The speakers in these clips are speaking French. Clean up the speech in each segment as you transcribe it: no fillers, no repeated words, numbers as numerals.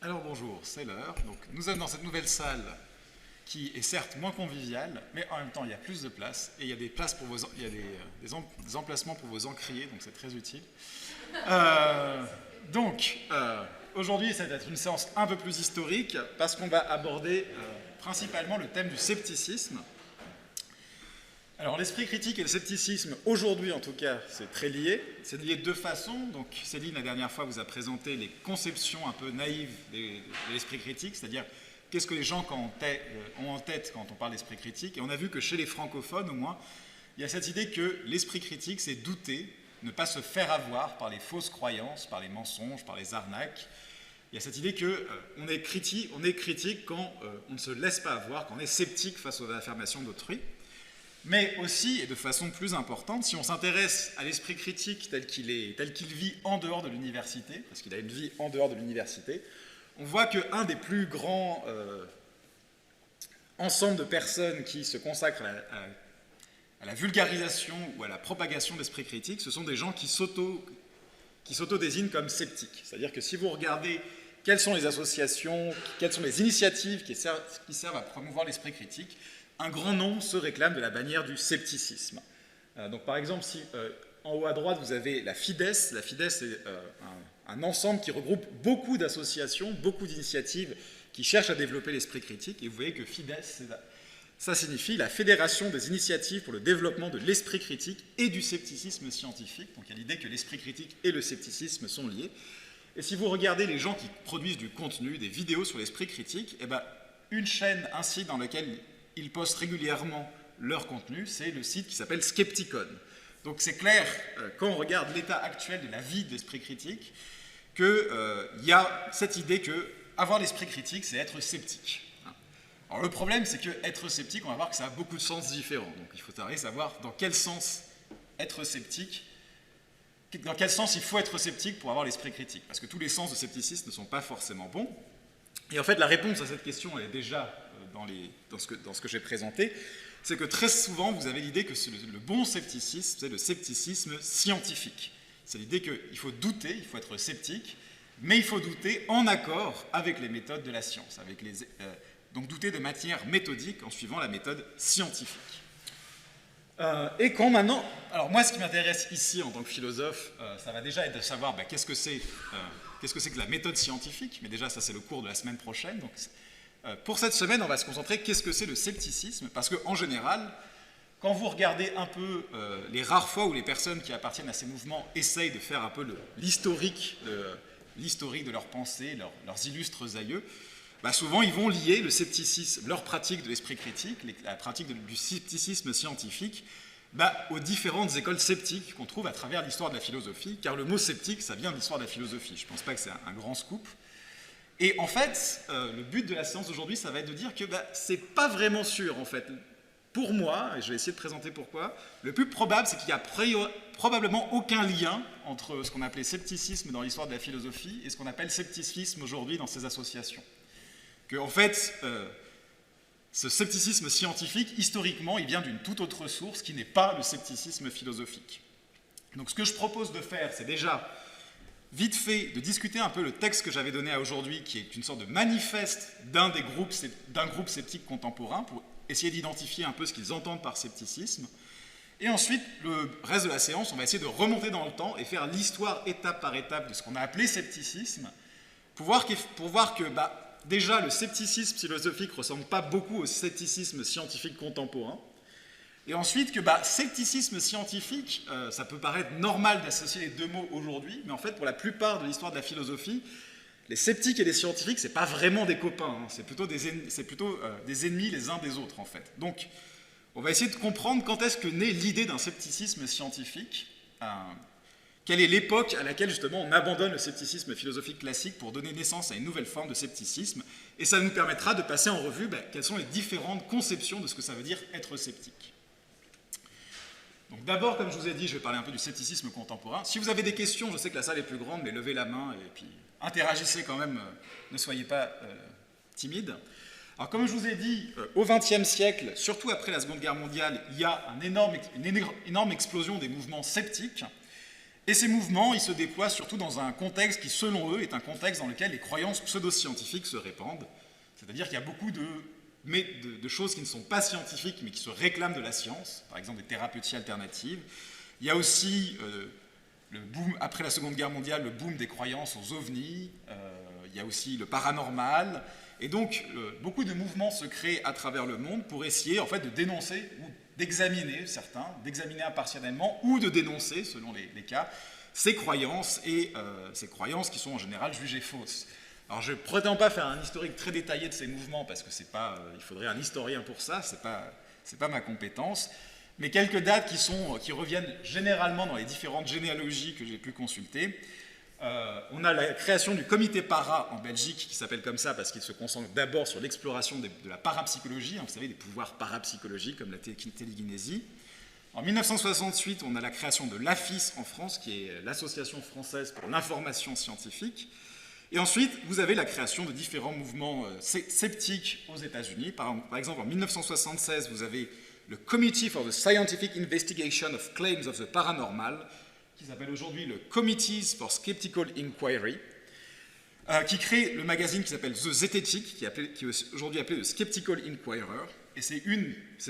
Alors bonjour, c'est l'heure. Donc nous sommes dans cette nouvelle salle qui est certes moins conviviale, mais en même temps il y a plus de place et il y a des places pour il y a des emplacements pour vos encriers, donc c'est très utile. Euh, Aujourd'hui ça va être une séance un peu plus historique parce qu'on va aborder principalement le thème du scepticisme. Alors l'esprit critique et le scepticisme, aujourd'hui en tout cas, c'est très lié. C'est lié de deux façons. Donc Céline, la dernière fois, vous a présenté les conceptions un peu naïves de l'esprit critique, c'est-à-dire qu'est-ce que les gens ont en tête quand on parle d'esprit critique. Et on a vu que chez les francophones, au moins, il y a cette idée que l'esprit critique, c'est douter, ne pas se faire avoir par les fausses croyances, par les mensonges, par les arnaques. Il y a cette idée qu'on est critique quand on ne se laisse pas avoir, quand on est sceptique face aux affirmations d'autrui. Mais aussi, et de façon plus importante, si on s'intéresse à l'esprit critique tel qu'il vit en dehors de l'université, parce qu'il a une vie en dehors de l'université, on voit qu'un des plus grands ensembles de personnes qui se consacrent à la vulgarisation ou à la propagation de l'esprit critique, ce sont des gens qui s'auto-désignent comme sceptiques. C'est-à-dire que si vous regardez quelles sont les associations, quelles sont les initiatives qui servent à promouvoir l'esprit critique, un grand nombre se réclame de la bannière du scepticisme. Donc par exemple, si en haut à droite vous avez la FIDES, la FIDES est un ensemble qui regroupe beaucoup d'associations, beaucoup d'initiatives qui cherchent à développer l'esprit critique, et vous voyez que FIDES, ça signifie la Fédération des initiatives pour le développement de l'esprit critique et du scepticisme scientifique. Donc il y a l'idée que l'esprit critique et le scepticisme sont liés. Et si vous regardez les gens qui produisent du contenu, des vidéos sur l'esprit critique, eh ben, une chaîne ainsi dans laquelle ils postent régulièrement leur contenu, c'est le site qui s'appelle Skepticon. Donc c'est clair, quand on regarde l'état actuel de la vie de l'esprit critique, qu'il y a cette idée que avoir l'esprit critique, c'est être sceptique. Alors le problème, c'est que être sceptique, on va voir que ça a beaucoup de sens différents. Donc il faut savoir dans quel sens être sceptique, dans quel sens il faut être sceptique pour avoir l'esprit critique. Parce que tous les sens de scepticisme ne sont pas forcément bons. Et en fait, la réponse à cette question, elle est déjà dans ce que j'ai présenté, c'est que très souvent, vous avez l'idée que le bon scepticisme, c'est le scepticisme scientifique. C'est l'idée qu'il faut douter, il faut être sceptique, mais il faut douter en accord avec les méthodes de la science, donc douter de manière méthodique en suivant la méthode scientifique. Et quand maintenant... Alors moi, ce qui m'intéresse ici en tant que philosophe, ça va déjà être de savoir qu'est-ce que c'est que la méthode scientifique, mais déjà ça c'est le cours de la semaine prochaine. Donc, pour cette semaine, on va se concentrer qu'est-ce que c'est le scepticisme, parce qu'en général, quand vous regardez un peu les rares fois où les personnes qui appartiennent à ces mouvements essayent de faire un peu l'historique de leurs pensées, leurs illustres aïeux, souvent ils vont lier le scepticisme, leur pratique de l'esprit critique, la pratique du scepticisme scientifique, aux différentes écoles sceptiques qu'on trouve à travers l'histoire de la philosophie, car le mot sceptique, ça vient de l'histoire de la philosophie. Je ne pense pas que c'est un grand scoop. Et en fait, le but de la séance d'aujourd'hui, ça va être de dire que c'est pas vraiment sûr, en fait. Pour moi, et je vais essayer de présenter pourquoi, le plus probable, c'est qu'il n'y a probablement aucun lien entre ce qu'on appelait scepticisme dans l'histoire de la philosophie et ce qu'on appelle scepticisme aujourd'hui dans ces associations. Que, en fait, ce scepticisme scientifique, historiquement, il vient d'une toute autre source qui n'est pas le scepticisme philosophique. Donc ce que je propose de faire, c'est déjà, vite fait, de discuter un peu le texte que j'avais donné à aujourd'hui, qui est une sorte de manifeste d'un groupe sceptique contemporain, pour essayer d'identifier un peu ce qu'ils entendent par scepticisme. Et ensuite, le reste de la séance, on va essayer de remonter dans le temps et faire l'histoire étape par étape de ce qu'on a appelé scepticisme, pour voir que déjà, le scepticisme philosophique ne ressemble pas beaucoup au scepticisme scientifique contemporain. Et ensuite, que scepticisme scientifique, ça peut paraître normal d'associer les deux mots aujourd'hui, mais en fait, pour la plupart de l'histoire de la philosophie, les sceptiques et les scientifiques, ce n'est pas vraiment des copains, hein, c'est plutôt des ennemis les uns des autres, en fait. Donc, on va essayer de comprendre quand est-ce que naît l'idée d'un scepticisme scientifique, quelle est l'époque à laquelle, justement, on abandonne le scepticisme philosophique classique pour donner naissance à une nouvelle forme de scepticisme, et ça nous permettra de passer en revue quelles sont les différentes conceptions de ce que ça veut dire être sceptique. Donc d'abord, comme je vous ai dit, je vais parler un peu du scepticisme contemporain. Si vous avez des questions, je sais que la salle est plus grande, mais levez la main et puis interagissez quand même, ne soyez pas timides. Alors comme je vous ai dit, au XXe siècle, surtout après la Seconde Guerre mondiale, il y a une énorme explosion des mouvements sceptiques. Et ces mouvements, ils se déploient surtout dans un contexte qui, selon eux, est un contexte dans lequel les croyances pseudo-scientifiques se répandent. C'est-à-dire qu'il y a beaucoup de choses qui ne sont pas scientifiques, mais qui se réclament de la science, par exemple des thérapeutiques alternatives. Il y a aussi le boom, après la Seconde Guerre mondiale, le boom des croyances aux ovnis. Il y a aussi le paranormal. Et donc, beaucoup de mouvements se créent à travers le monde pour essayer, en fait, de dénoncer ou d'examiner certains, d'examiner impartialement ou de dénoncer, selon les cas, ces croyances et ces croyances qui sont en général jugées fausses. Alors, je ne prétends pas faire un historique très détaillé de ces mouvements parce que c'est pas, il faudrait un historien pour ça, c'est pas ma compétence. Mais quelques dates qui reviennent généralement dans les différentes généalogies que j'ai pu consulter. On a la création du comité para en Belgique, qui s'appelle comme ça parce qu'il se concentre d'abord sur l'exploration de la parapsychologie, hein, vous savez, des pouvoirs parapsychologiques comme la télékinésie. En 1968, on a la création de l'AFIS en France, qui est l'Association française pour l'information scientifique. Et ensuite, vous avez la création de différents mouvements sceptiques aux États-Unis. Par exemple, en 1976, vous avez le Committee for the Scientific Investigation of Claims of the Paranormal, qui s'appelle aujourd'hui le Committees for Skeptical Inquiry, qui crée le magazine qui s'appelle The Zetetic, qui est aujourd'hui appelé le Skeptical Inquirer. Et c'est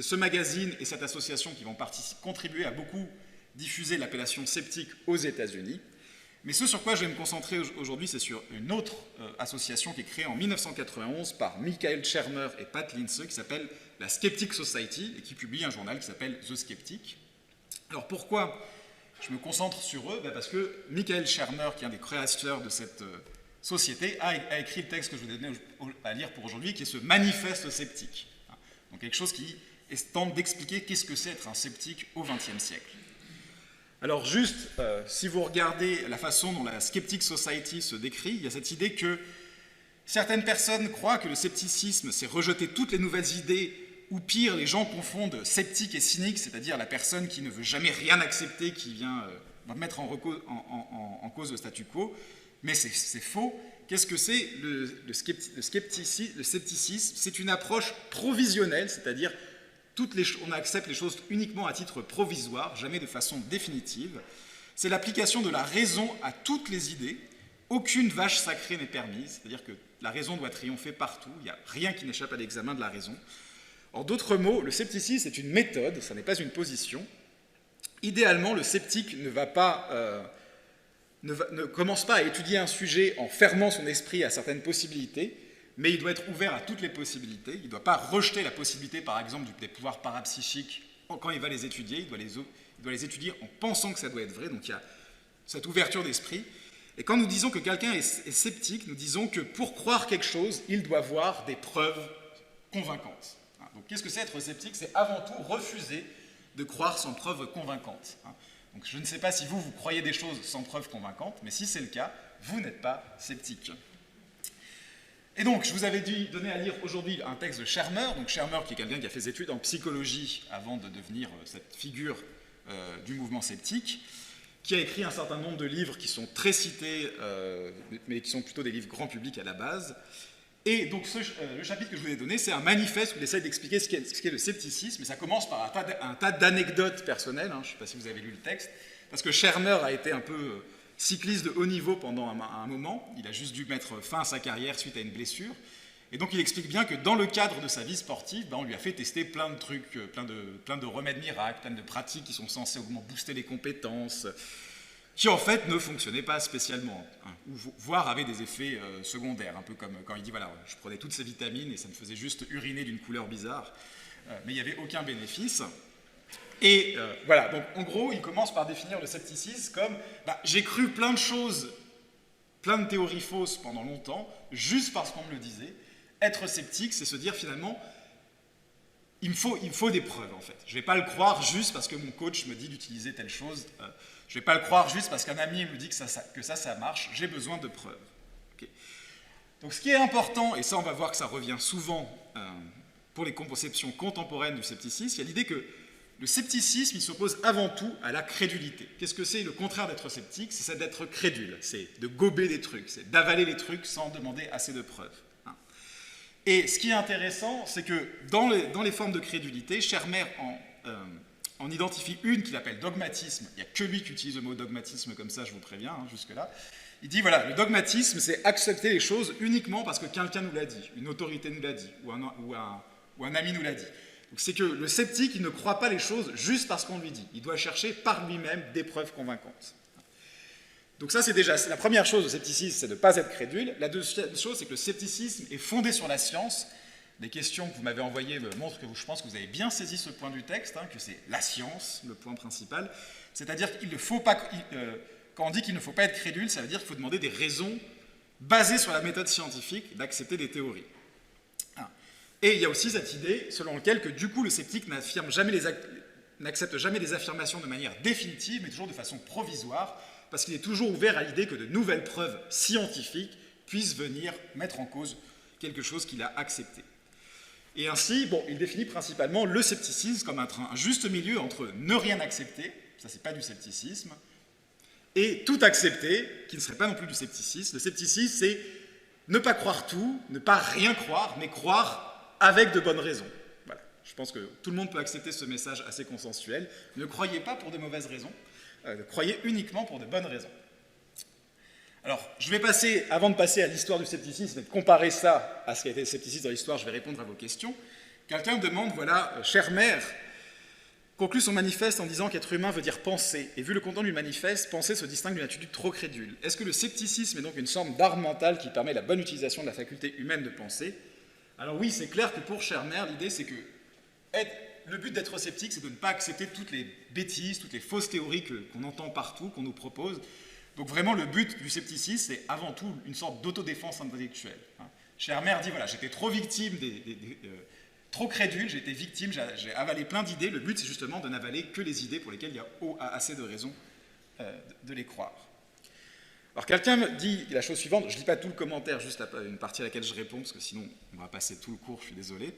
ce magazine et cette association qui vont contribuer à beaucoup diffuser l'appellation sceptique aux États-Unis. Mais ce sur quoi je vais me concentrer aujourd'hui, c'est sur une autre association qui est créée en 1991 par Michael Shermer et Pat Lindsay, qui s'appelle la Skeptic Society, et qui publie un journal qui s'appelle The Skeptic. Alors pourquoi je me concentre sur eux? Parce que Michael Shermer, qui est un des créateurs de cette société, a écrit le texte que je vous donne à lire pour aujourd'hui, qui est ce manifeste sceptique. Donc quelque chose qui tente d'expliquer qu'est-ce que c'est être un sceptique au XXe siècle. Alors juste, si vous regardez la façon dont la Skeptic Society se décrit, il y a cette idée que certaines personnes croient que le scepticisme, c'est rejeter toutes les nouvelles idées, ou pire, les gens confondent sceptique et cynique, c'est-à-dire la personne qui ne veut jamais rien accepter, qui vient mettre en cause le statu quo. Mais c'est faux. Qu'est-ce que c'est le scepticisme? C'est une approche provisionnelle, c'est-à-dire on accepte les choses uniquement à titre provisoire, jamais de façon définitive. C'est l'application de la raison à toutes les idées. Aucune vache sacrée n'est permise, c'est-à-dire que la raison doit triompher partout, il n'y a rien qui n'échappe à l'examen de la raison. En d'autres mots, le scepticisme est une méthode, ça n'est pas une position. Idéalement, le sceptique ne commence pas à étudier un sujet en fermant son esprit à certaines possibilités, mais il doit être ouvert à toutes les possibilités. Il ne doit pas rejeter la possibilité, par exemple, des pouvoirs parapsychiques quand il va les étudier. Il doit les étudier en pensant que ça doit être vrai. Donc il y a cette ouverture d'esprit. Et quand nous disons que quelqu'un est sceptique, nous disons que pour croire quelque chose, il doit voir des preuves convaincantes. Donc qu'est-ce que c'est être sceptique? C'est avant tout refuser de croire sans preuve convaincante. Donc je ne sais pas si vous croyez des choses sans preuve convaincante, mais si c'est le cas, vous n'êtes pas sceptique. Et donc, je vous avais donné à lire aujourd'hui un texte de Shermer, donc Shermer qui est quelqu'un qui a fait des études en psychologie avant de devenir cette figure du mouvement sceptique, qui a écrit un certain nombre de livres qui sont très cités, mais qui sont plutôt des livres grand public à la base. Et donc, le chapitre que je vous ai donné, c'est un manifeste où il essaie d'expliquer ce qu'est le scepticisme, et ça commence par un tas d'anecdotes personnelles, je ne sais pas si vous avez lu le texte, parce que Shermer a été un peu cycliste de haut niveau pendant un moment, il a juste dû mettre fin à sa carrière suite à une blessure, et donc il explique bien que dans le cadre de sa vie sportive, on lui a fait tester plein de trucs, plein de remèdes miracles, plein de pratiques qui sont censées booster les compétences, qui en fait ne fonctionnaient pas spécialement, ou voire avaient des effets secondaires, un peu comme quand il dit voilà, je prenais toutes ces vitamines et ça me faisait juste uriner d'une couleur bizarre, mais il n'y avait aucun bénéfice. Et voilà, donc en gros, il commence par définir le scepticisme comme j'ai cru plein de choses, plein de théories fausses pendant longtemps, juste parce qu'on me le disait. Être sceptique, c'est se dire finalement, il me faut des preuves en fait. Je ne vais pas le croire juste parce que mon coach me dit d'utiliser telle chose. Je ne vais pas le croire juste parce qu'un ami me dit que ça marche. J'ai besoin de preuves. Okay. Donc ce qui est important, et ça on va voir que ça revient souvent pour les conceptions contemporaines du scepticisme, il y a l'idée que le scepticisme, il s'oppose avant tout à la crédulité. Qu'est-ce que c'est le contraire d'être sceptique? C'est d'être crédule, c'est de gober des trucs, c'est d'avaler les trucs sans demander assez de preuves. Et ce qui est intéressant, c'est que dans les formes de crédulité, Shermer en identifie une qu'il appelle dogmatisme. Il n'y a que lui qui utilise le mot dogmatisme comme ça, je vous préviens, hein, jusque-là. Il dit, voilà, le dogmatisme, c'est accepter les choses uniquement parce que quelqu'un nous l'a dit, une autorité nous l'a dit, ou un ami nous l'a dit. Donc c'est que le sceptique, il ne croit pas les choses juste parce qu'on lui dit. Il doit chercher par lui-même des preuves convaincantes. Donc ça, c'est déjà la première chose du scepticisme, c'est de ne pas être crédule. La deuxième chose, c'est que le scepticisme est fondé sur la science. Les questions que vous m'avez envoyées me montrent que je pense que vous avez bien saisi ce point du texte, hein, que c'est la science, le point principal. C'est-à-dire qu'il ne faut pas... quand on dit qu'il ne faut pas être crédule, ça veut dire qu'il faut demander des raisons basées sur la méthode scientifique d'accepter des théories. Et il y a aussi cette idée selon laquelle que du coup le sceptique n'accepte jamais les affirmations de manière définitive, mais toujours de façon provisoire, parce qu'il est toujours ouvert à l'idée que de nouvelles preuves scientifiques puissent venir mettre en cause quelque chose qu'il a accepté. Et ainsi, bon, il définit principalement le scepticisme comme un juste milieu entre ne rien accepter, ça c'est pas du scepticisme, et tout accepter, qui ne serait pas non plus du scepticisme. Le scepticisme, c'est ne pas croire tout, ne pas rien croire, mais croire avec de bonnes raisons. Voilà. Je pense que tout le monde peut accepter ce message assez consensuel. Ne croyez pas pour de mauvaises raisons, croyez uniquement pour de bonnes raisons. Alors, je vais passer, avant de passer à l'histoire du scepticisme et de comparer ça à ce qu'a été le scepticisme dans l'histoire, je vais répondre à vos questions. Quelqu'un me demande, voilà, chère mère, conclut son manifeste en disant qu'être humain veut dire penser, et vu le contenu du manifeste, penser se distingue d'une attitude trop crédule. Est-ce que le scepticisme est donc une sorte d'arme mentale qui permet la bonne utilisation de la faculté humaine de penser? Alors oui, c'est clair que pour chère mère, l'idée c'est que le but d'être sceptique, c'est de ne pas accepter toutes les bêtises, toutes les fausses théories qu'on entend partout, qu'on nous propose. Donc vraiment, le but du scepticisme, c'est avant tout une sorte d'autodéfense intellectuelle. Chère mère dit, voilà, j'étais trop victime trop crédule, j'ai été victime, j'ai avalé plein d'idées. Le but, c'est justement de n'avaler que les idées pour lesquelles il y a assez de raisons de les croire. Alors, quelqu'un me dit la chose suivante, je ne lis pas tout le commentaire, juste une partie à laquelle je réponds, parce que sinon, on va passer tout le cours, je suis désolé.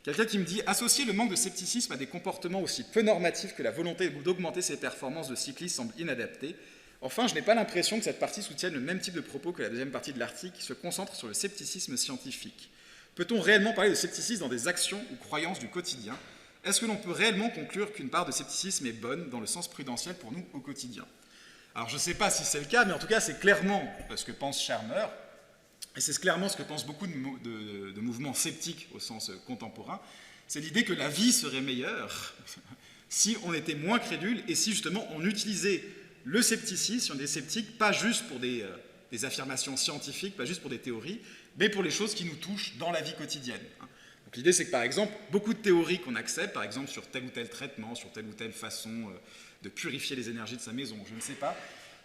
Quelqu'un qui me dit « Associer le manque de scepticisme à des comportements aussi peu normatifs que la volonté d'augmenter ses performances de cycliste semble inadapté. Enfin, je n'ai pas l'impression que cette partie soutienne le même type de propos que la deuxième partie de l'article qui se concentre sur le scepticisme scientifique. Peut-on réellement parler de scepticisme dans des actions ou croyances du quotidien? Est-ce que l'on peut réellement conclure qu'une part de scepticisme est bonne dans le sens prudentiel pour nous au quotidien ?» Alors je ne sais pas si c'est le cas, mais en tout cas c'est clairement ce que pense Schermer, et c'est clairement ce que pensent beaucoup de mouvements sceptiques au sens contemporain, c'est l'idée que la vie serait meilleure si on était moins crédule et si justement on utilisait le scepticisme, si on était sceptique, pas juste pour des affirmations scientifiques, pas juste pour des théories, mais pour les choses qui nous touchent dans la vie quotidienne. Donc l'idée, c'est que par exemple, beaucoup de théories qu'on accepte, par exemple sur tel ou tel traitement, sur telle ou telle façon de purifier les énergies de sa maison, je ne sais pas,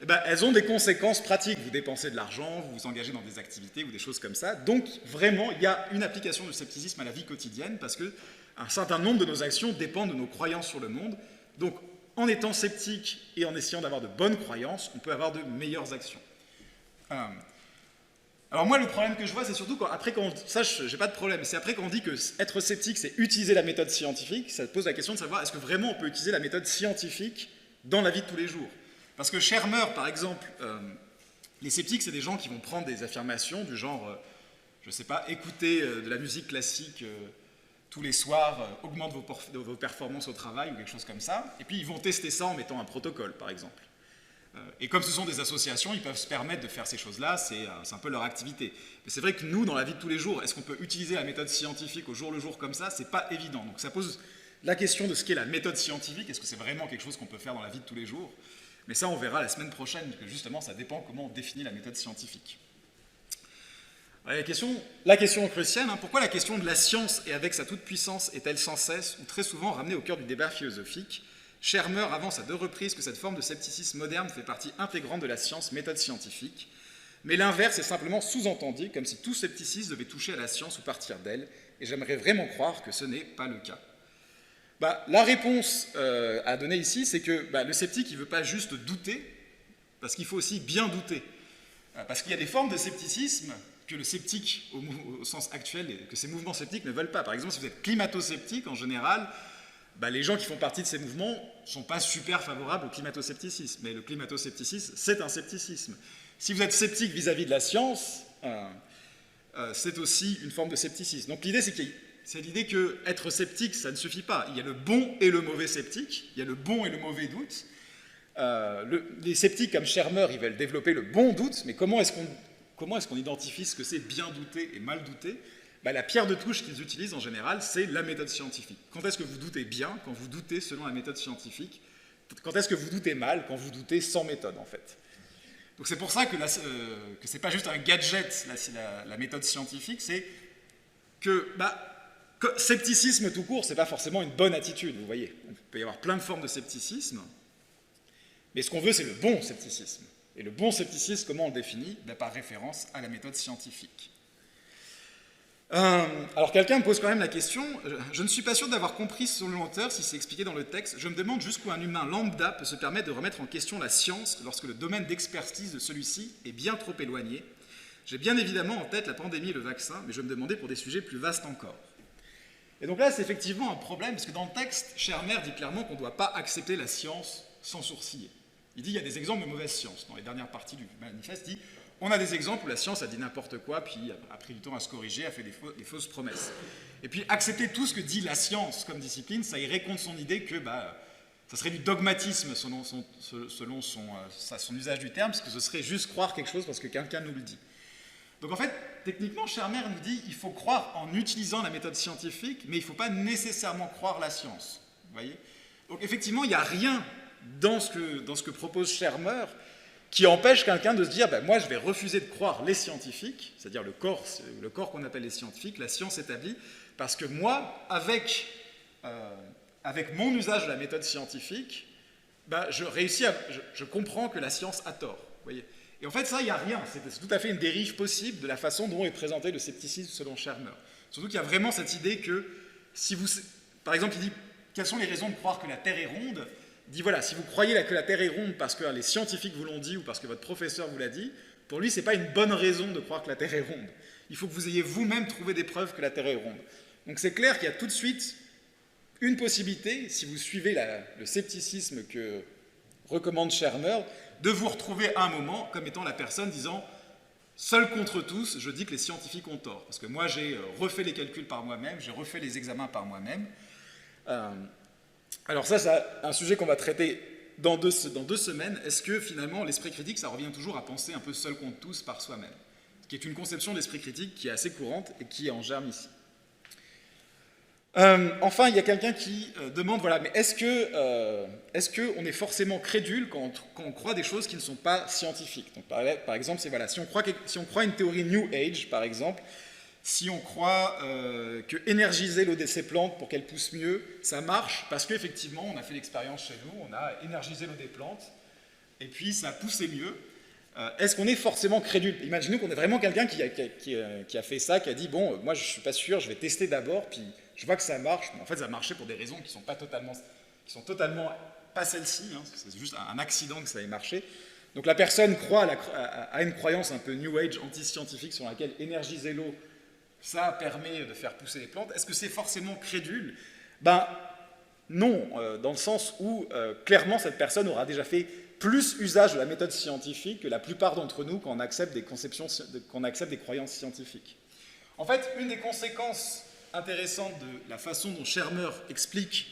eh ben, elles ont des conséquences pratiques. Vous dépensez de l'argent, vous vous engagez dans des activités ou des choses comme ça. Donc vraiment, il y a une application du scepticisme à la vie quotidienne parce qu'un certain nombre de nos actions dépendent de nos croyances sur le monde. Donc en étant sceptique et en essayant d'avoir de bonnes croyances, on peut avoir de meilleures actions. Alors moi, le problème que je vois, c'est surtout j'ai pas de problème, c'est après quand on dit que être sceptique, c'est utiliser la méthode scientifique, ça pose la question de savoir est-ce que vraiment on peut utiliser la méthode scientifique dans la vie de tous les jours. Parce que Schermer, par exemple, les sceptiques, c'est des gens qui vont prendre des affirmations du genre, je sais pas, écouter de la musique classique tous les soirs, augmente vos performances au travail ou quelque chose comme ça, et puis ils vont tester ça en mettant un protocole, par exemple. Et comme ce sont des associations, ils peuvent se permettre de faire ces choses-là, c'est un peu leur activité. Mais c'est vrai que nous, dans la vie de tous les jours, est-ce qu'on peut utiliser la méthode scientifique au jour le jour comme ça? C'est pas évident. Donc ça pose la question de ce qu'est la méthode scientifique, est-ce que c'est vraiment quelque chose qu'on peut faire dans la vie de tous les jours? Mais ça, on verra la semaine prochaine, que justement, ça dépend comment on définit la méthode scientifique. Alors, la question cruciale, pourquoi la question de la science et avec sa toute-puissance est-elle sans cesse ou très souvent ramenée au cœur du débat philosophique? Schermer avance à 2 reprises que cette forme de scepticisme moderne fait partie intégrante de la science méthode scientifique, mais l'inverse est simplement sous-entendu, comme si tout scepticisme devait toucher à la science ou partir d'elle, et j'aimerais vraiment croire que ce n'est pas le cas. La réponse à donner ici, c'est que le sceptique, il ne veut pas juste douter, parce qu'il faut aussi bien douter. Parce qu'il y a des formes de scepticisme que le sceptique, au sens actuel, que ces mouvements sceptiques ne veulent pas. Par exemple, si vous êtes climato-sceptique, en général, les gens qui font partie de ces mouvements ne sont pas super favorables au climato-scepticisme. Mais le climato-scepticisme, c'est un scepticisme. Si vous êtes sceptique vis-à-vis de la science, c'est aussi une forme de scepticisme. Donc l'idée, c'est qu'il c'est l'idée que être sceptique, ça ne suffit pas. Il y a le bon et le mauvais sceptique, il y a le bon et le mauvais doute. Les sceptiques comme Shermer, ils veulent développer le bon doute, mais comment est-ce qu'on identifie ce que c'est bien douter et mal douter? La pierre de touche qu'ils utilisent en général, c'est la méthode scientifique. Quand est-ce que vous doutez bien? Quand vous doutez selon la méthode scientifique. Quand est-ce que vous doutez mal? Quand vous doutez sans méthode, en fait. Donc c'est pour ça que ce n'est pas juste un gadget, la méthode scientifique, c'est que scepticisme tout court, ce n'est pas forcément une bonne attitude, vous voyez. Il peut y avoir plein de formes de scepticisme, mais ce qu'on veut, c'est le bon scepticisme. Et le bon scepticisme, comment on le définit? Par référence à la méthode scientifique. Alors quelqu'un me pose quand même la question, je ne suis pas sûr d'avoir compris selon l'auteur si c'est expliqué dans le texte, je me demande jusqu'où un humain lambda peut se permettre de remettre en question la science lorsque le domaine d'expertise de celui-ci est bien trop éloigné. J'ai bien évidemment en tête la pandémie et le vaccin, mais je me demandais pour des sujets plus vastes encore. Et donc là, c'est effectivement un problème, parce que dans le texte, Shermer dit clairement qu'on ne doit pas accepter la science sans sourciller. Il dit qu'il y a des exemples de mauvaise science. Dans les dernières parties du manifeste, il dit on a des exemples où la science a dit n'importe quoi, puis a pris du temps à se corriger, a fait des fausses promesses. Et puis accepter tout ce que dit la science comme discipline, ça irait contre son idée que ça serait du dogmatisme selon son usage du terme, parce que ce serait juste croire quelque chose parce que quelqu'un nous le dit. Donc en fait, techniquement, Shermer nous dit qu'il faut croire en utilisant la méthode scientifique, mais il ne faut pas nécessairement croire la science. Vous voyez? Donc effectivement, il n'y a rien dans ce que propose Shermer qui empêche quelqu'un de se dire moi je vais refuser de croire les scientifiques, c'est-à-dire le corps qu'on appelle les scientifiques, la science établie, parce que moi, avec mon usage de la méthode scientifique, je comprends que la science a tort. Vous voyez? Et en fait, ça, il n'y a rien. C'est tout à fait une dérive possible de la façon dont est présenté le scepticisme selon Shermer. Surtout qu'il y a vraiment cette idée que, par exemple, il dit quelles sont les raisons de croire que la Terre est ronde? Il dit voilà, si vous croyez que la Terre est ronde parce que les scientifiques vous l'ont dit ou parce que votre professeur vous l'a dit, pour lui, ce n'est pas une bonne raison de croire que la Terre est ronde. Il faut que vous ayez vous-même trouvé des preuves que la Terre est ronde. Donc c'est clair qu'il y a tout de suite une possibilité, si vous suivez le scepticisme que recommande Shermer, de vous retrouver à un moment comme étant la personne disant « seul contre tous, je dis que les scientifiques ont tort ». Parce que moi, j'ai refait les calculs par moi-même, j'ai refait les examens par moi-même. Alors ça, c'est un sujet qu'on va traiter dans deux semaines. Est-ce que finalement, l'esprit critique, ça revient toujours à penser un peu seul contre tous par soi-même? Ce qui est une conception d'esprit critique qui est assez courante et qui est en germe ici. Enfin, il y a quelqu'un qui demande, voilà, mais est-ce qu'on est forcément crédule quand on croit des choses qui ne sont pas scientifiques? Donc, par exemple, c'est voilà, si on croit une théorie New Age, par exemple, si on croit que énergiser l'eau de ces plantes pour qu'elles poussent mieux, ça marche parce qu'effectivement, on a fait l'expérience chez nous, on a énergisé l'eau des plantes et puis ça a poussé mieux. Est-ce qu'on est forcément crédule? Imaginons qu'on est vraiment quelqu'un qui a fait ça, qui a dit bon, moi je ne suis pas sûr, je vais tester d'abord, puis je vois que ça marche. Mais en fait, ça a marché pour des raisons qui sont totalement pas celles-ci. Hein, c'est juste un accident que ça ait marché. Donc la personne croit à une croyance un peu New Age anti-scientifique sur laquelle énergiser l'eau, ça permet de faire pousser les plantes. Est-ce que c'est forcément crédule? Non, dans le sens où clairement cette personne aura déjà fait plus usage de la méthode scientifique que la plupart d'entre nous quand on accepte des croyances scientifiques. En fait, une des conséquences intéressantes de la façon dont Shermer explique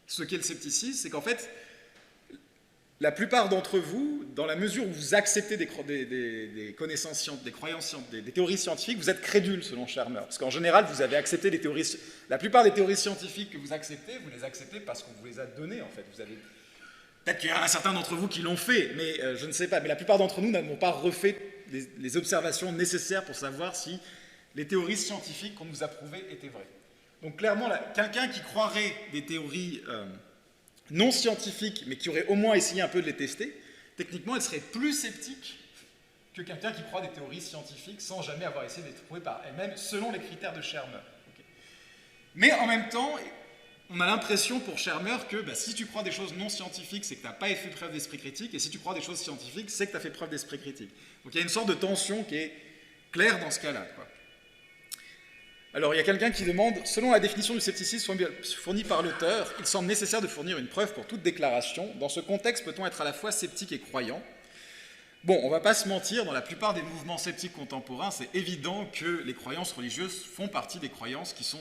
ce qu'est le scepticisme, c'est qu'en fait, la plupart d'entre vous, dans la mesure où vous acceptez des connaissances, des croyances, des théories scientifiques, vous êtes crédule selon Shermer. Parce qu'en général, vous avez accepté les théories. La plupart des théories scientifiques que vous les acceptez parce qu'on vous les a données, en fait. Peut-être qu'il y a un certain d'entre vous qui l'ont fait, mais je ne sais pas. Mais la plupart d'entre nous n'avons pas refait les observations nécessaires pour savoir si les théories scientifiques qu'on nous a prouvées étaient vraies. Donc clairement, quelqu'un qui croirait des théories non scientifiques, mais qui aurait au moins essayé un peu de les tester, techniquement, elle serait plus sceptique que quelqu'un qui croit des théories scientifiques sans jamais avoir essayé de les prouver par elle-même, selon les critères de Shermer. Okay. Mais en même temps, on a l'impression pour Shermer que si tu crois des choses non scientifiques, c'est que tu n'as pas fait preuve d'esprit critique, et si tu crois des choses scientifiques, c'est que tu as fait preuve d'esprit critique. Donc il y a une sorte de tension qui est claire dans ce cas-là, quoi. Alors, il y a quelqu'un qui demande, selon la définition du scepticisme fournie par l'auteur, il semble nécessaire de fournir une preuve pour toute déclaration. Dans ce contexte, peut-on être à la fois sceptique et croyant? Bon, on ne va pas se mentir, dans la plupart des mouvements sceptiques contemporains, c'est évident que les croyances religieuses font partie des croyances qui sont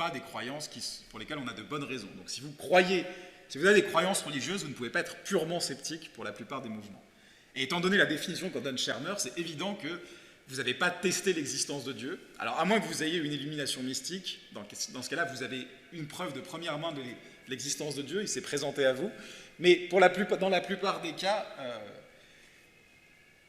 pas des croyances pour lesquelles on a de bonnes raisons. Donc si vous croyez, si vous avez des croyances religieuses, vous ne pouvez pas être purement sceptique pour la plupart des mouvements. Et étant donné la définition qu'en donne Shermer, c'est évident que vous n'avez pas testé l'existence de Dieu. Alors à moins que vous ayez une illumination mystique, dans ce cas-là, vous avez une preuve de première main de l'existence de Dieu, il s'est présenté à vous. Mais dans la plupart des cas,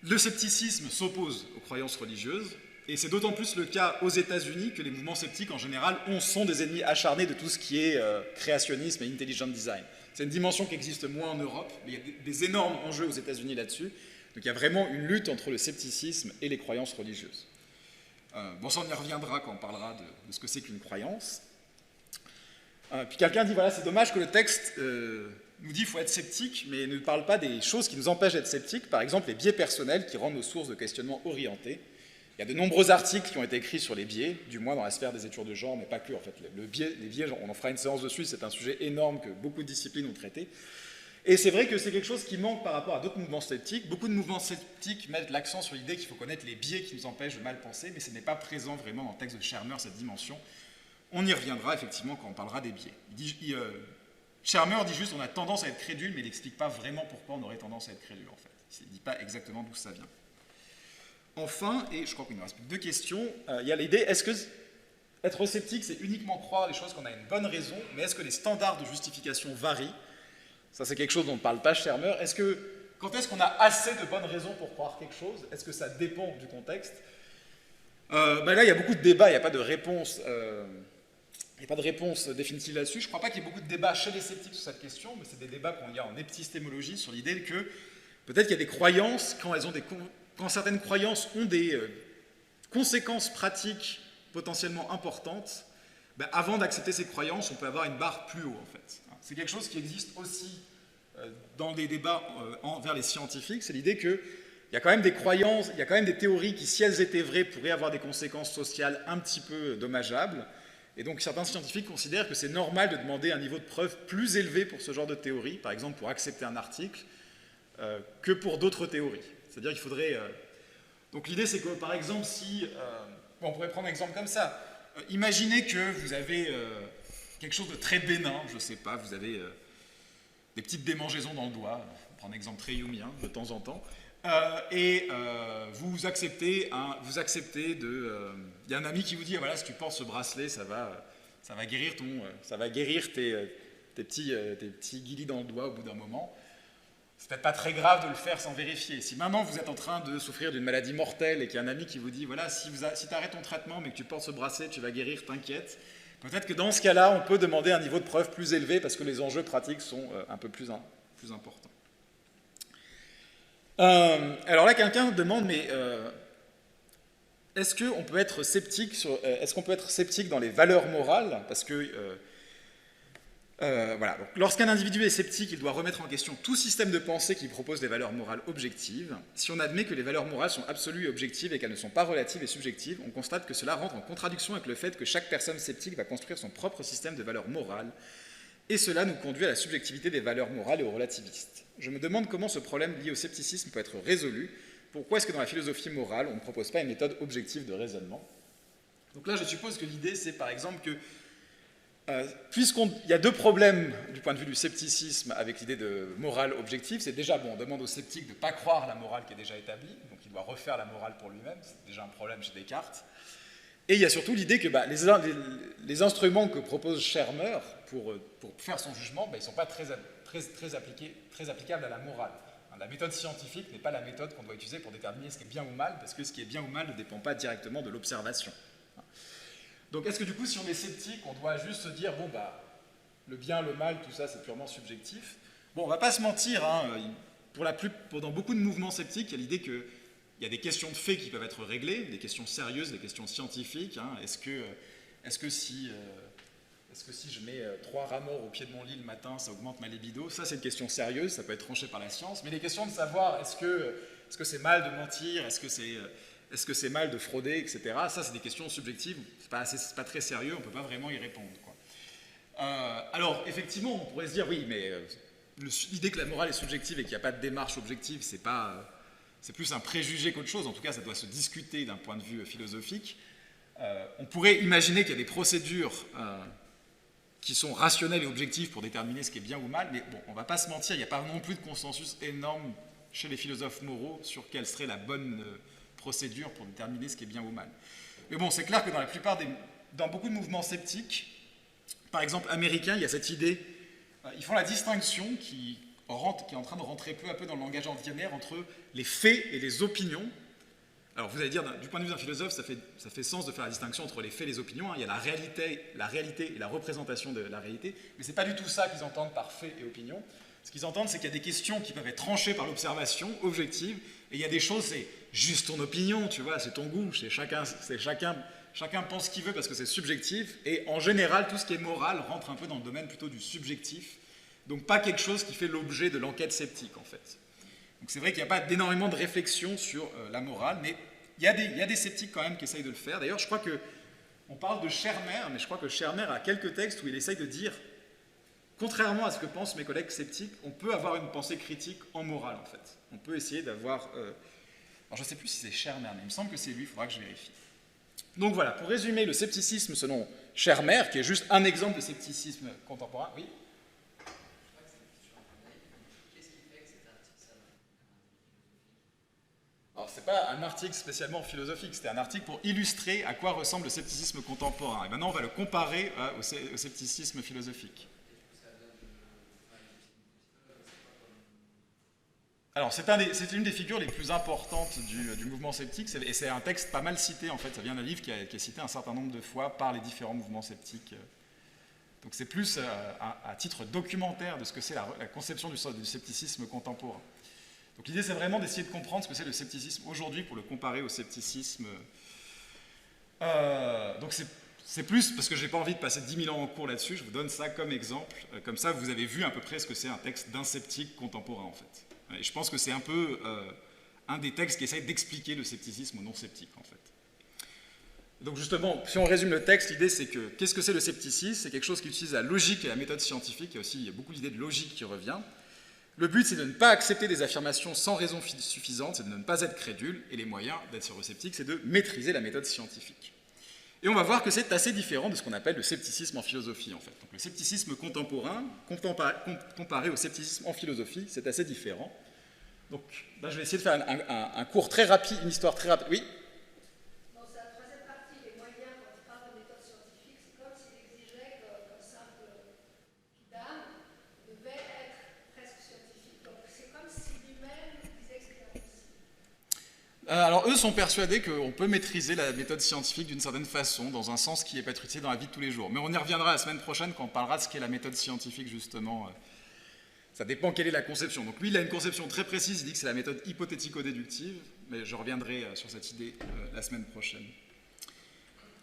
le scepticisme s'oppose aux croyances religieuses, et c'est d'autant plus le cas aux États-Unis que les mouvements sceptiques en général sont des ennemis acharnés de tout ce qui est créationnisme et intelligent design. C'est une dimension qui existe moins en Europe, mais il y a des énormes enjeux aux États-Unis là-dessus. Donc il y a vraiment une lutte entre le scepticisme et les croyances religieuses. Bon, ça on y reviendra quand on parlera de ce que c'est qu'une croyance. Puis quelqu'un dit, voilà, c'est dommage que le texte nous dit qu'il faut être sceptique, mais ne parle pas des choses qui nous empêchent d'être sceptiques, par exemple les biais personnels qui rendent nos sources de questionnement orientées. Il y a de nombreux articles qui ont été écrits sur les biais, du moins dans la sphère des études de genre, mais pas que, en fait. Les biais, on en fera une séance dessus, c'est un sujet énorme que beaucoup de disciplines ont traité. Et c'est vrai que c'est quelque chose qui manque par rapport à d'autres mouvements sceptiques. Beaucoup de mouvements sceptiques mettent l'accent sur l'idée qu'il faut connaître les biais qui nous empêchent de mal penser, mais ce n'est pas présent vraiment dans le texte de Shermer, cette dimension. On y reviendra effectivement quand on parlera des biais. Shermer dit juste on a tendance à être crédule, mais il n'explique pas vraiment pourquoi on aurait tendance à être crédule, en fait. Il ne dit pas exactement d'où ça vient. Enfin, et je crois qu'il nous reste plus que 2 questions, il y a l'idée, est-ce que être sceptique, c'est uniquement croire les choses qu'on a une bonne raison, mais est-ce que les standards de justification varient? Ça, c'est quelque chose dont ne parle pas Shermer. Quand est-ce qu'on a assez de bonnes raisons pour croire quelque chose? Est-ce que ça dépend du contexte? Là, il y a beaucoup de débats, il n'y a pas de réponse, définitive là-dessus. Je ne crois pas qu'il y ait beaucoup de débats chez les sceptiques sur cette question, mais c'est des débats qu'on y a en épistémologie sur l'idée que peut-être qu'il y a des croyances, quand certaines croyances ont des conséquences pratiques potentiellement importantes, avant d'accepter ces croyances, on peut avoir une barre plus haut, en fait. C'est quelque chose qui existe aussi dans des débats envers les scientifiques, c'est l'idée qu'il y a quand même des croyances, il y a quand même des théories qui, si elles étaient vraies, pourraient avoir des conséquences sociales un petit peu dommageables. Et donc certains scientifiques considèrent que c'est normal de demander un niveau de preuve plus élevé pour ce genre de théorie, par exemple pour accepter un article, que pour d'autres théories. C'est-à-dire qu'il faudrait... Donc l'idée c'est que par exemple si... on pourrait prendre un exemple comme ça. Imaginez que vous avez quelque chose de très bénin, je ne sais pas, vous avez des petites démangeaisons dans le doigt, on prend un exemple très jungien de temps en temps, et vous acceptez de... Il y a un ami qui vous dit, voilà, si tu portes ce bracelet, ça va guérir tes petits guilis dans le doigt au bout d'un moment. C'est peut-être pas très grave de le faire sans vérifier. Si maintenant vous êtes en train de souffrir d'une maladie mortelle et qu'il y a un ami qui vous dit, voilà, si tu arrêtes ton traitement mais que tu portes ce bracelet, tu vas guérir, t'inquiète. Peut-être que dans ce cas-là, on peut demander un niveau de preuve plus élevé parce que les enjeux pratiques sont un peu plus importants. Alors là, quelqu'un demande, mais est-ce qu'on peut être sceptique dans les valeurs morales? Parce que voilà. Lorsqu'un individu est sceptique, il doit remettre en question tout système de pensée qui propose des valeurs morales objectives. Si on admet que les valeurs morales sont absolues et objectives et qu'elles ne sont pas relatives et subjectives, on constate que cela rentre en contradiction avec le fait que chaque personne sceptique va construire son propre système de valeurs morales, et cela nous conduit à la subjectivité des valeurs morales et aux relativistes. Je me demande comment ce problème lié au scepticisme peut être résolu. Pourquoi est-ce que dans la philosophie morale, on ne propose pas une méthode objective de raisonnement? Donc là, je suppose que l'idée, c'est par exemple que puisqu'il y a 2 problèmes du point de vue du scepticisme avec l'idée de morale objective, c'est déjà, on demande au sceptique de ne pas croire la morale qui est déjà établie, donc il doit refaire la morale pour lui-même, c'est déjà un problème chez Descartes. Et il y a surtout l'idée que les instruments que propose Shermer pour faire son jugement, ils ne sont pas très applicables à la morale. La méthode scientifique n'est pas la méthode qu'on doit utiliser pour déterminer ce qui est bien ou mal, parce que ce qui est bien ou mal ne dépend pas directement de l'observation. Donc est-ce que du coup, si on est sceptique, on doit juste se dire, le bien, le mal, tout ça, c'est purement subjectif? On ne va pas se mentir, dans beaucoup de mouvements sceptiques, il y a l'idée qu'il y a des questions de faits qui peuvent être réglées, des questions sérieuses, des questions scientifiques. Est-ce que si je mets 3 rats morts au pied de mon lit le matin, ça augmente ma libido? Ça, c'est une question sérieuse, ça peut être tranché par la science. Mais les questions de savoir, est-ce que c'est mal de mentir, est-ce que c'est mal de frauder, etc. Ça, c'est des questions subjectives, c'est pas très sérieux, on ne peut pas vraiment y répondre, quoi. Alors, effectivement, on pourrait se dire, oui, mais l'idée que la morale est subjective et qu'il n'y a pas de démarche objective, c'est plus un préjugé qu'autre chose. En tout cas, ça doit se discuter d'un point de vue philosophique. on pourrait imaginer qu'il y a des procédures qui sont rationnelles et objectives pour déterminer ce qui est bien ou mal, mais bon, on ne va pas se mentir, il n'y a pas non plus de consensus énorme chez les philosophes moraux sur quelle serait la bonne procédure pour déterminer ce qui est bien ou mal. Mais bon, c'est clair que dans beaucoup de mouvements sceptiques, par exemple américains, il y a cette idée, ils font la distinction qui est en train de rentrer peu à peu dans le langage ordinaire entre les faits et les opinions. Alors vous allez dire, du point de vue d'un philosophe, ça fait sens de faire la distinction entre les faits et les opinions. Il y a la réalité et la représentation de la réalité, mais ce n'est pas du tout ça qu'ils entendent par faits et opinions. Ce qu'ils entendent, c'est qu'il y a des questions qui peuvent être tranchées par l'observation objective, et il y a des choses, c'est juste ton opinion, tu vois, c'est ton goût, chacun pense ce qu'il veut parce que c'est subjectif, et en général, tout ce qui est moral rentre un peu dans le domaine plutôt du subjectif, donc pas quelque chose qui fait l'objet de l'enquête sceptique, en fait. Donc c'est vrai qu'il n'y a pas énormément de réflexion sur la morale, mais il y a des sceptiques quand même qui essayent de le faire. D'ailleurs, je crois qu'on parle de Schermer, mais je crois que Schermer a quelques textes où il essaye de dire, contrairement à ce que pensent mes collègues sceptiques, on peut avoir une pensée critique en morale, en fait. On peut essayer d'avoir... alors je ne sais plus si c'est Schermer, mais il me semble que c'est lui, il faudra que je vérifie. Donc voilà, pour résumer le scepticisme selon Schermer, qui est juste un exemple de scepticisme contemporain, oui. Alors, ce n'est pas un article spécialement philosophique, c'était un article pour illustrer à quoi ressemble le scepticisme contemporain. Et maintenant, on va le comparer au scepticisme philosophique. Alors, c'est une des figures les plus importantes du mouvement sceptique, et c'est un texte pas mal cité, en fait. Ça vient d'un livre qui est cité un certain nombre de fois par les différents mouvements sceptiques. Donc, c'est plus à titre documentaire de ce que c'est la conception du scepticisme contemporain. Donc l'idée, c'est vraiment d'essayer de comprendre ce que c'est le scepticisme aujourd'hui pour le comparer au scepticisme. Donc c'est plus, parce que je n'ai pas envie de passer 10 000 ans en cours là-dessus, je vous donne ça comme exemple. Comme ça, vous avez vu à peu près ce que c'est un texte d'un sceptique contemporain, en fait. Et je pense que c'est un peu un des textes qui essaye d'expliquer le scepticisme aux non-sceptiques, en fait. Donc justement, si on résume le texte, l'idée c'est que, qu'est-ce que c'est le scepticisme? C'est quelque chose qui utilise la logique et la méthode scientifique, il y a beaucoup l'idée de logique qui revient. Le but, c'est de ne pas accepter des affirmations sans raison suffisante, c'est de ne pas être crédule, et les moyens d'être sceptique, c'est de maîtriser la méthode scientifique. Et on va voir que c'est assez différent de ce qu'on appelle le scepticisme en philosophie, en fait. Donc, le scepticisme contemporain, comparé au scepticisme en philosophie, c'est assez différent. Donc là, je vais essayer de faire un cours très rapide, une histoire très rapide. Oui? Alors, eux sont persuadés qu'on peut maîtriser la méthode scientifique d'une certaine façon, dans un sens qui n'est pas utilisé dans la vie de tous les jours. Mais on y reviendra la semaine prochaine quand on parlera de ce qu'est la méthode scientifique, justement. Ça dépend quelle est la conception. Donc lui, il a une conception très précise, il dit que c'est la méthode hypothético-déductive, mais je reviendrai sur cette idée la semaine prochaine.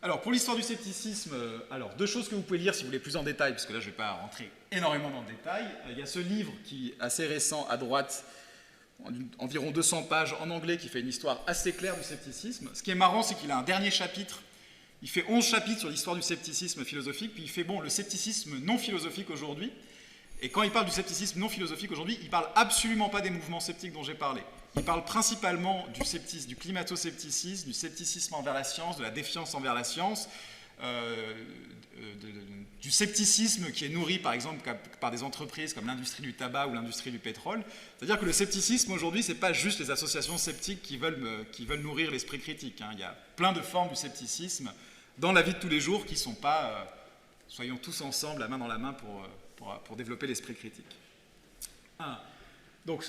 Alors, pour l'histoire du scepticisme, alors, deux choses que vous pouvez lire si vous voulez plus en détail, parce que là, je ne vais pas rentrer énormément dans le détail. Il y a ce livre qui est assez récent, à droite, environ 200 pages en anglais, qui fait une histoire assez claire du scepticisme. Ce qui est marrant, c'est qu'il a un dernier chapitre. Il fait 11 chapitres sur l'histoire du scepticisme philosophique, puis il fait, bon, le scepticisme non philosophique aujourd'hui. Et quand il parle du scepticisme non philosophique aujourd'hui, il ne parle absolument pas des mouvements sceptiques dont j'ai parlé. Il parle principalement du climato-scepticisme, du scepticisme envers la science, de la défiance envers la science, du scepticisme qui est nourri par exemple par des entreprises comme l'industrie du tabac ou l'industrie du pétrole. C'est-à-dire que le scepticisme aujourd'hui, ce n'est pas juste les associations sceptiques qui veulent nourrir l'esprit critique. Il y a plein de formes du scepticisme dans la vie de tous les jours qui ne sont pas, soyons tous ensemble, la main dans la main pour développer l'esprit critique. Donc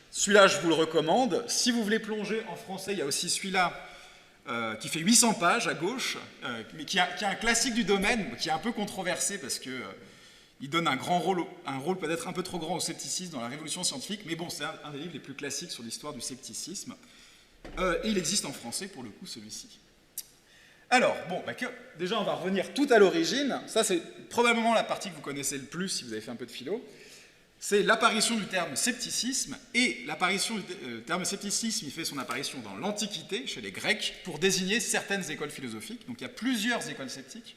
celui-là, je vous le recommande. Si vous voulez plonger en français, il y a aussi celui-là qui fait 800 pages à gauche, mais qui est un classique du domaine, qui est un peu controversé parce qu'il donne un rôle peut-être un peu trop grand au scepticisme dans la révolution scientifique, mais bon, c'est un des livres les plus classiques sur l'histoire du scepticisme. Et il existe en français pour le coup, celui-ci. Alors, bon, déjà on va revenir tout à l'origine. Ça, c'est probablement la partie que vous connaissez le plus si vous avez fait un peu de philo. C'est l'apparition du terme scepticisme, et l'apparition du terme scepticisme, il fait son apparition dans l'Antiquité, chez les Grecs, pour désigner certaines écoles philosophiques. Donc il y a plusieurs écoles sceptiques.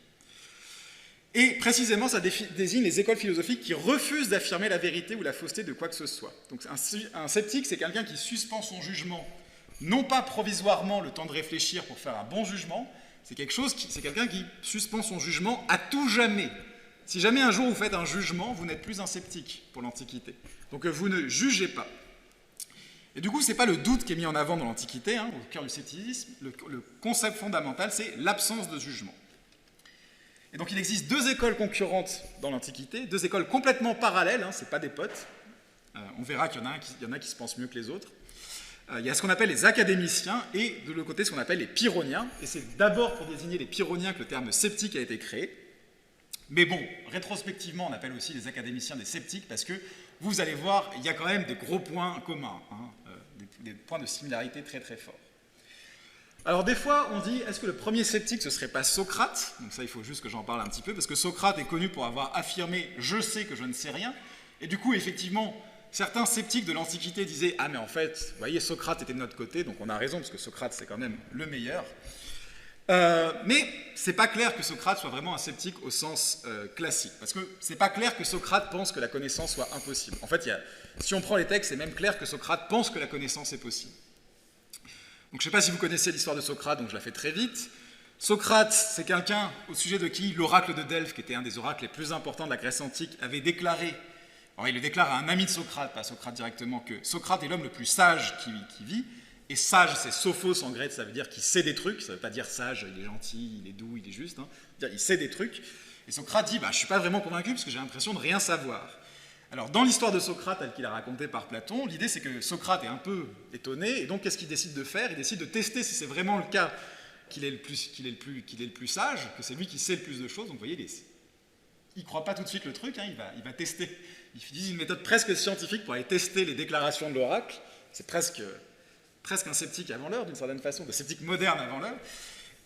Et précisément, ça désigne les écoles philosophiques qui refusent d'affirmer la vérité ou la fausseté de quoi que ce soit. Donc un sceptique, c'est quelqu'un qui suspend son jugement, non pas provisoirement le temps de réfléchir pour faire un bon jugement, C'est quelqu'un qui suspend son jugement à tout jamais. Si jamais un jour vous faites un jugement, vous n'êtes plus un sceptique pour l'Antiquité. Donc vous ne jugez pas. Et du coup, ce n'est pas le doute qui est mis en avant dans l'Antiquité, hein, au cœur du scepticisme. Le concept fondamental, c'est l'absence de jugement. Et donc il existe deux écoles concurrentes dans l'Antiquité, deux écoles complètement parallèles, hein, ce n'est pas des potes. On verra qu'il y en a qui se pensent mieux que les autres. Il y a ce qu'on appelle les académiciens et de l'autre côté ce qu'on appelle les pyrrhoniens. Et c'est d'abord pour désigner les pyrrhoniens que le terme sceptique a été créé. Mais bon, rétrospectivement, on appelle aussi les académiciens des sceptiques parce que vous allez voir, il y a quand même des gros points communs, hein, des points de similarité très très forts. Alors des fois, on dit, est-ce que le premier sceptique, ce ne serait pas Socrate? Donc ça, il faut juste que j'en parle un petit peu, parce que Socrate est connu pour avoir affirmé « je sais que je ne sais rien ». Et du coup, effectivement, certains sceptiques de l'Antiquité disaient « ah mais en fait, vous voyez, Socrate était de notre côté, donc on a raison, parce que Socrate, c'est quand même le meilleur ». Mais c'est pas clair que Socrate soit vraiment un sceptique au sens classique, parce que c'est pas clair que Socrate pense que la connaissance soit impossible. En fait, si on prend les textes, c'est même clair que Socrate pense que la connaissance est possible. Donc je ne sais pas si vous connaissez l'histoire de Socrate, donc je la fais très vite. Socrate, c'est quelqu'un au sujet de qui l'oracle de Delphes, qui était un des oracles les plus importants de la Grèce antique, avait déclaré, alors il le déclare à un ami de Socrate, pas à Socrate directement, que Socrate est l'homme le plus sage qui vit. Et sage, c'est sophos en grec, ça veut dire qu'il sait des trucs, ça ne veut pas dire sage, il est gentil, il est doux, il est juste, hein. Il sait des trucs. Et Socrate dit, je ne suis pas vraiment convaincu parce que j'ai l'impression de rien savoir. Alors, dans l'histoire de Socrate, telle qu'il a racontée par Platon, l'idée c'est que Socrate est un peu étonné, et donc qu'est-ce qu'il décide de faire? Il décide de tester si c'est vraiment le cas qu'il est le plus sage, que c'est lui qui sait le plus de choses. Donc vous voyez, il ne croit pas tout de suite le truc, hein, il va tester. Il utilise une méthode presque scientifique pour aller tester les déclarations de l'oracle. C'est presque un sceptique avant l'heure, d'une certaine façon, un sceptique moderne avant l'heure.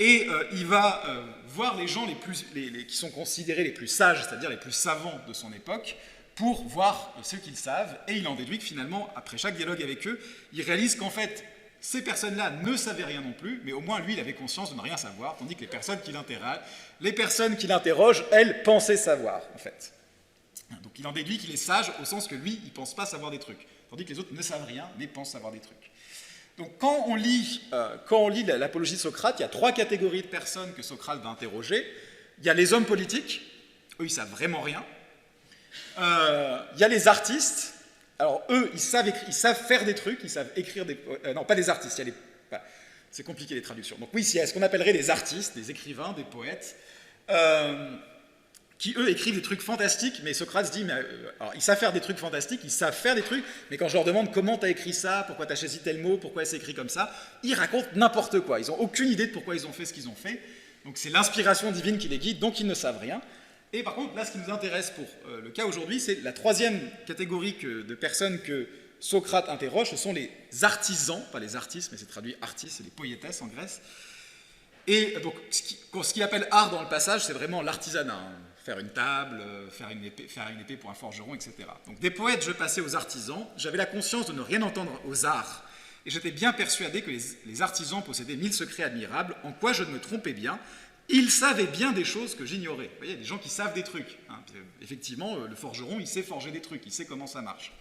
Et il va voir les gens qui sont considérés les plus sages, c'est-à-dire les plus savants de son époque, pour voir ce qu'ils savent, et il en déduit que finalement, après chaque dialogue avec eux, il réalise qu'en fait, ces personnes-là ne savaient rien non plus, mais au moins lui, il avait conscience de ne rien savoir, tandis que les personnes qui l'interrogent, elles, pensaient savoir, en fait. Donc il en déduit qu'il est sage au sens que lui, il ne pense pas savoir des trucs, tandis que les autres ne savent rien, mais pensent savoir des trucs. Donc quand on lit l'apologie de Socrate, il y a trois catégories de personnes que Socrate va interroger. Il y a les hommes politiques, eux, ils ne savent vraiment rien. Il y a les artistes, alors eux, ils savent faire des trucs, ils savent écrire des... non, pas des artistes, c'est compliqué les traductions. Donc oui, il y a ce qu'on appellerait des artistes, des écrivains, des poètes, qui eux écrivent des trucs fantastiques, mais Socrate se dit, alors, ils savent faire des trucs fantastiques, ils savent faire des trucs, mais quand je leur demande comment tu as écrit ça, pourquoi tu as choisi tel mot, pourquoi c'est écrit comme ça, ils racontent n'importe quoi, ils n'ont aucune idée de pourquoi ils ont fait ce qu'ils ont fait, donc c'est l'inspiration divine qui les guide, donc ils ne savent rien. Et par contre, là, ce qui nous intéresse pour le cas aujourd'hui, c'est la troisième catégorie de personnes que Socrate interroge, ce sont les artisans, pas les artistes, mais c'est traduit artistes, c'est les poietes en Grèce. Et donc, ce qu'il appelle art dans le passage, c'est vraiment l'artisanat, hein. Faire une table, faire une épée pour un forgeron, etc. Donc des poètes, je passais aux artisans, j'avais la conscience de ne rien entendre aux arts, et j'étais bien persuadé que les artisans possédaient 1000 secrets admirables, en quoi je ne me trompais bien. Ils savaient bien des choses que j'ignorais. Vous voyez, il y a des gens qui savent des trucs, hein. Effectivement, le forgeron, il sait forger des trucs, il sait comment ça marche.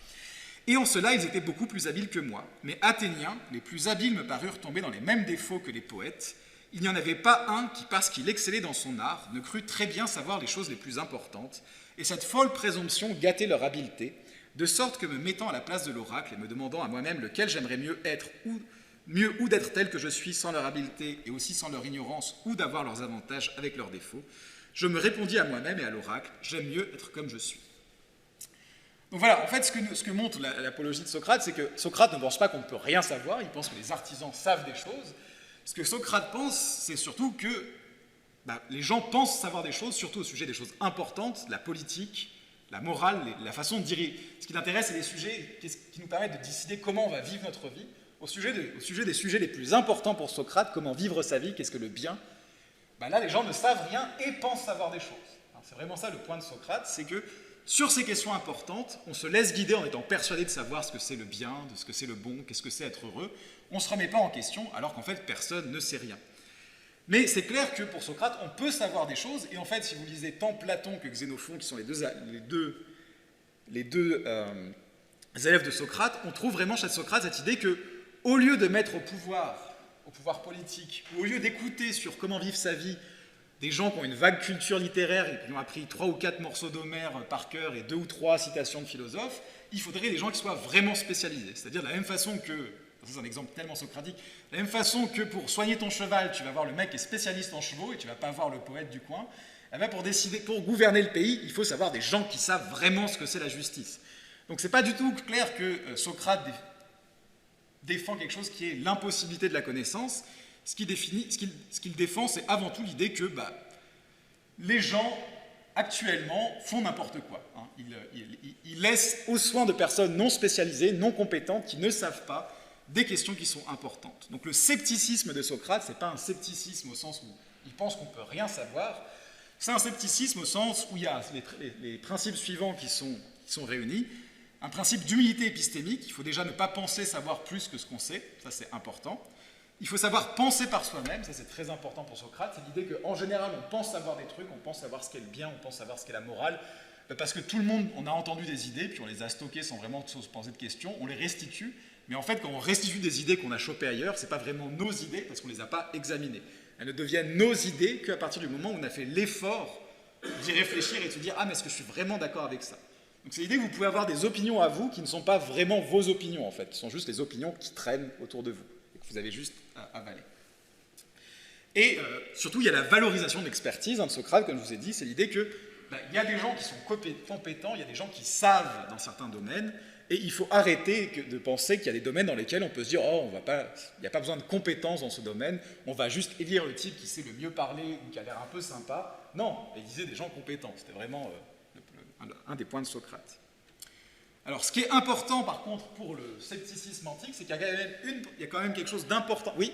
Et en cela, ils étaient beaucoup plus habiles que moi. Mais Athéniens, les plus habiles me parurent tomber dans les mêmes défauts que les poètes. Il n'y en avait pas un qui, parce qu'il excellait dans son art, ne crut très bien savoir les choses les plus importantes, et cette folle présomption gâtait leur habileté, de sorte que me mettant à la place de l'oracle et me demandant à moi-même lequel j'aimerais mieux être, ou d'être tel que je suis sans leur habileté et aussi sans leur ignorance, ou d'avoir leurs avantages avec leurs défauts, je me répondis à moi-même et à l'oracle, j'aime mieux être comme je suis. Donc voilà, en fait, ce que montre l'apologie de Socrate, c'est que Socrate ne pense pas qu'on ne peut rien savoir, il pense que les artisans savent des choses. Ce que Socrate pense, c'est surtout que les gens pensent savoir des choses, surtout au sujet des choses importantes, la politique, la morale, la façon de diriger. Ce qui l'intéresse, c'est les sujets qui nous permettent de décider comment on va vivre notre vie. Au sujet des sujets les plus importants pour Socrate, comment vivre sa vie, qu'est-ce que le bien, là, les gens ne savent rien et pensent savoir des choses. C'est vraiment ça le point de Socrate, c'est que sur ces questions importantes, on se laisse guider en étant persuadé de savoir ce que c'est le bien, de ce que c'est le bon, qu'est-ce que c'est être heureux. On ne se remet pas en question, alors qu'en fait, personne ne sait rien. Mais c'est clair que pour Socrate, on peut savoir des choses, et en fait, si vous lisez tant Platon que Xénophon, qui sont les deux élèves de Socrate, on trouve vraiment chez Socrate cette idée que, au lieu de mettre au pouvoir au pouvoir politique, ou au lieu d'écouter sur comment vivre sa vie des gens qui ont une vague culture littéraire et qui ont appris 3 ou 4 morceaux d'Homère par cœur et 2 ou 3 citations de philosophes, il faudrait des gens qui soient vraiment spécialisés. C'est-à-dire de la même façon que, c'est un exemple tellement socratique, de la même façon que pour soigner ton cheval, tu vas voir le mec qui est spécialiste en chevaux et tu ne vas pas voir le poète du coin, eh bien pour gouverner le pays, il faut savoir des gens qui savent vraiment ce que c'est la justice. Donc c'est pas du tout clair que Socrate défend quelque chose qui est l'impossibilité de la connaissance. Ce qu'il défend, c'est avant tout l'idée que les gens, actuellement, font n'importe quoi. Hein. Ils laissent aux soins de personnes non spécialisées, non compétentes, qui ne savent pas des questions qui sont importantes. Donc le scepticisme de Socrate, ce n'est pas un scepticisme au sens où il pense qu'on ne peut rien savoir, c'est un scepticisme au sens où il y a les principes suivants qui sont réunis. Un principe d'humilité épistémique, il faut déjà ne pas penser savoir plus que ce qu'on sait, ça c'est important. Il faut savoir penser par soi-même, ça c'est très important pour Socrate, c'est l'idée qu'en général on pense savoir des trucs, on pense savoir ce qu'est le bien, on pense savoir ce qu'est la morale, parce que tout le monde, on a entendu des idées, puis on les a stockées sans vraiment se poser de questions, on les restitue, mais en fait quand on restitue des idées qu'on a chopées ailleurs, c'est pas vraiment nos idées, parce qu'on ne les a pas examinées. Elles ne deviennent nos idées qu'à partir du moment où on a fait l'effort d'y réfléchir et de se dire « Ah, mais est-ce que je suis vraiment d'accord avec ça ?» Donc c'est l'idée que vous pouvez avoir des opinions à vous qui ne sont pas vraiment vos opinions, en fait, ce sont juste les opinions qui traînent autour de vous, et que vous avez juste à avaler. Et surtout, il y a la valorisation de l'expertise de Socrate, comme je vous ai dit, c'est l'idée que il y a des gens qui sont compétents, il y a des gens qui savent dans certains domaines, et il faut arrêter de penser qu'il y a des domaines dans lesquels on peut se dire « Oh, il n'y a pas besoin de compétences dans ce domaine, on va juste élire le type qui sait le mieux parler ou qui a l'air un peu sympa. » Non, il disait des gens compétents, c'était vraiment un des points de Socrate. Alors, ce qui est important, par contre, pour le scepticisme antique, c'est qu'il y a quand même quelque chose d'important. Oui.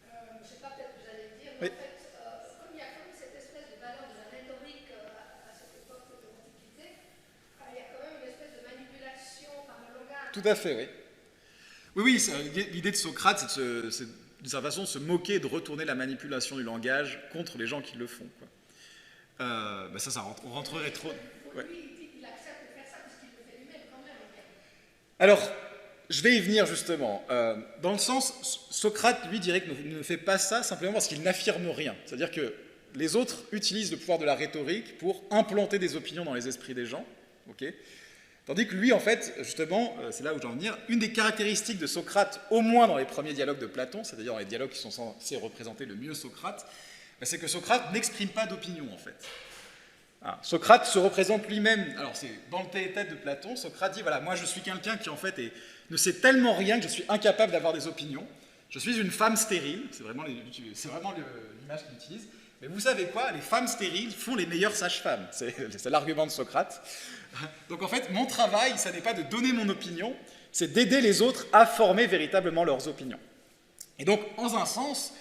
Je ne sais pas, peut-être que vous allez le dire, mais oui. en fait, comme il y a comme cette espèce de valeur de la rhétorique à cette époque de l'Antiquité, il y a quand même une espèce de manipulation par le langage. Tout à fait, oui. Oui, l'idée de Socrate, c'est d'une certaine façon se moquer, de retourner la manipulation du langage contre les gens qui le font, quoi. On rentrerait trop... Ouais. Lui, il dit qu'il accepte de faire ça parce qu'il le fait lui-même quand même. Alors, je vais y venir justement. Dans le sens, Socrate, lui, dirait qu'il ne fait pas ça simplement parce qu'il n'affirme rien. C'est-à-dire que les autres utilisent le pouvoir de la rhétorique pour implanter des opinions dans les esprits des gens. Okay, tandis que lui, en fait, justement, c'est là où j'en veux venir, une des caractéristiques de Socrate, au moins dans les premiers dialogues de Platon, c'est-à-dire dans les dialogues qui sont censés représenter le mieux Socrate, c'est que Socrate n'exprime pas d'opinion, en fait. Socrate se représente lui-même, alors c'est dans le Théétète de Platon, Socrate dit, voilà, moi je suis quelqu'un qui en fait ne sait tellement rien que je suis incapable d'avoir des opinions, je suis une femme stérile, c'est vraiment l'image qu'il utilise, mais vous savez quoi, les femmes stériles font les meilleures sages-femmes, c'est l'argument de Socrate. Donc en fait, mon travail, ça n'est pas de donner mon opinion, c'est d'aider les autres à former véritablement leurs opinions. Et donc, en un sens,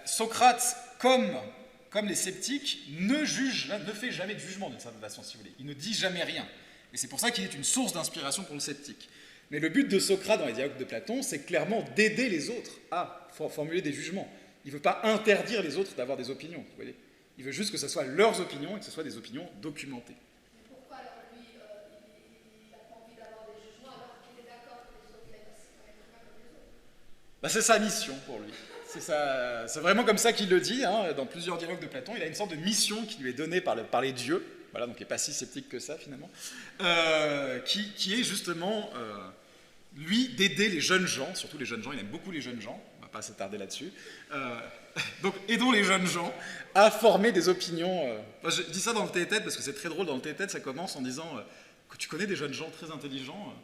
Socrate, comme les sceptiques, ne fait jamais de jugement d'une certaine façon, si vous voulez. Il ne dit jamais rien. Et c'est pour ça qu'il est une source d'inspiration pour le sceptique. Mais le but de Socrate dans les dialogues de Platon, c'est clairement d'aider les autres à formuler des jugements. Il ne veut pas interdire les autres d'avoir des opinions, vous voyez. Il veut juste que ce soit leurs opinions et que ce soit des opinions documentées. Mais pourquoi alors lui, il n'a pas envie d'avoir des jugements alors qu'il est d'accord que les autres l'aiment assez quand même comme les autres? C'est sa mission pour lui. C'est vraiment comme ça qu'il le dit, hein, dans plusieurs dialogues de Platon. Il a une sorte de mission qui lui est donnée par les dieux, voilà, donc il n'est pas si sceptique que ça finalement, qui est justement, lui, d'aider les jeunes gens, surtout les jeunes gens, il aime beaucoup les jeunes gens, on ne va pas s'attarder là-dessus, donc aidons les jeunes gens à former des opinions. Je dis ça dans le Théétète parce que c'est très drôle, dans le Théétète ça commence en disant que tu connais des jeunes gens très intelligents.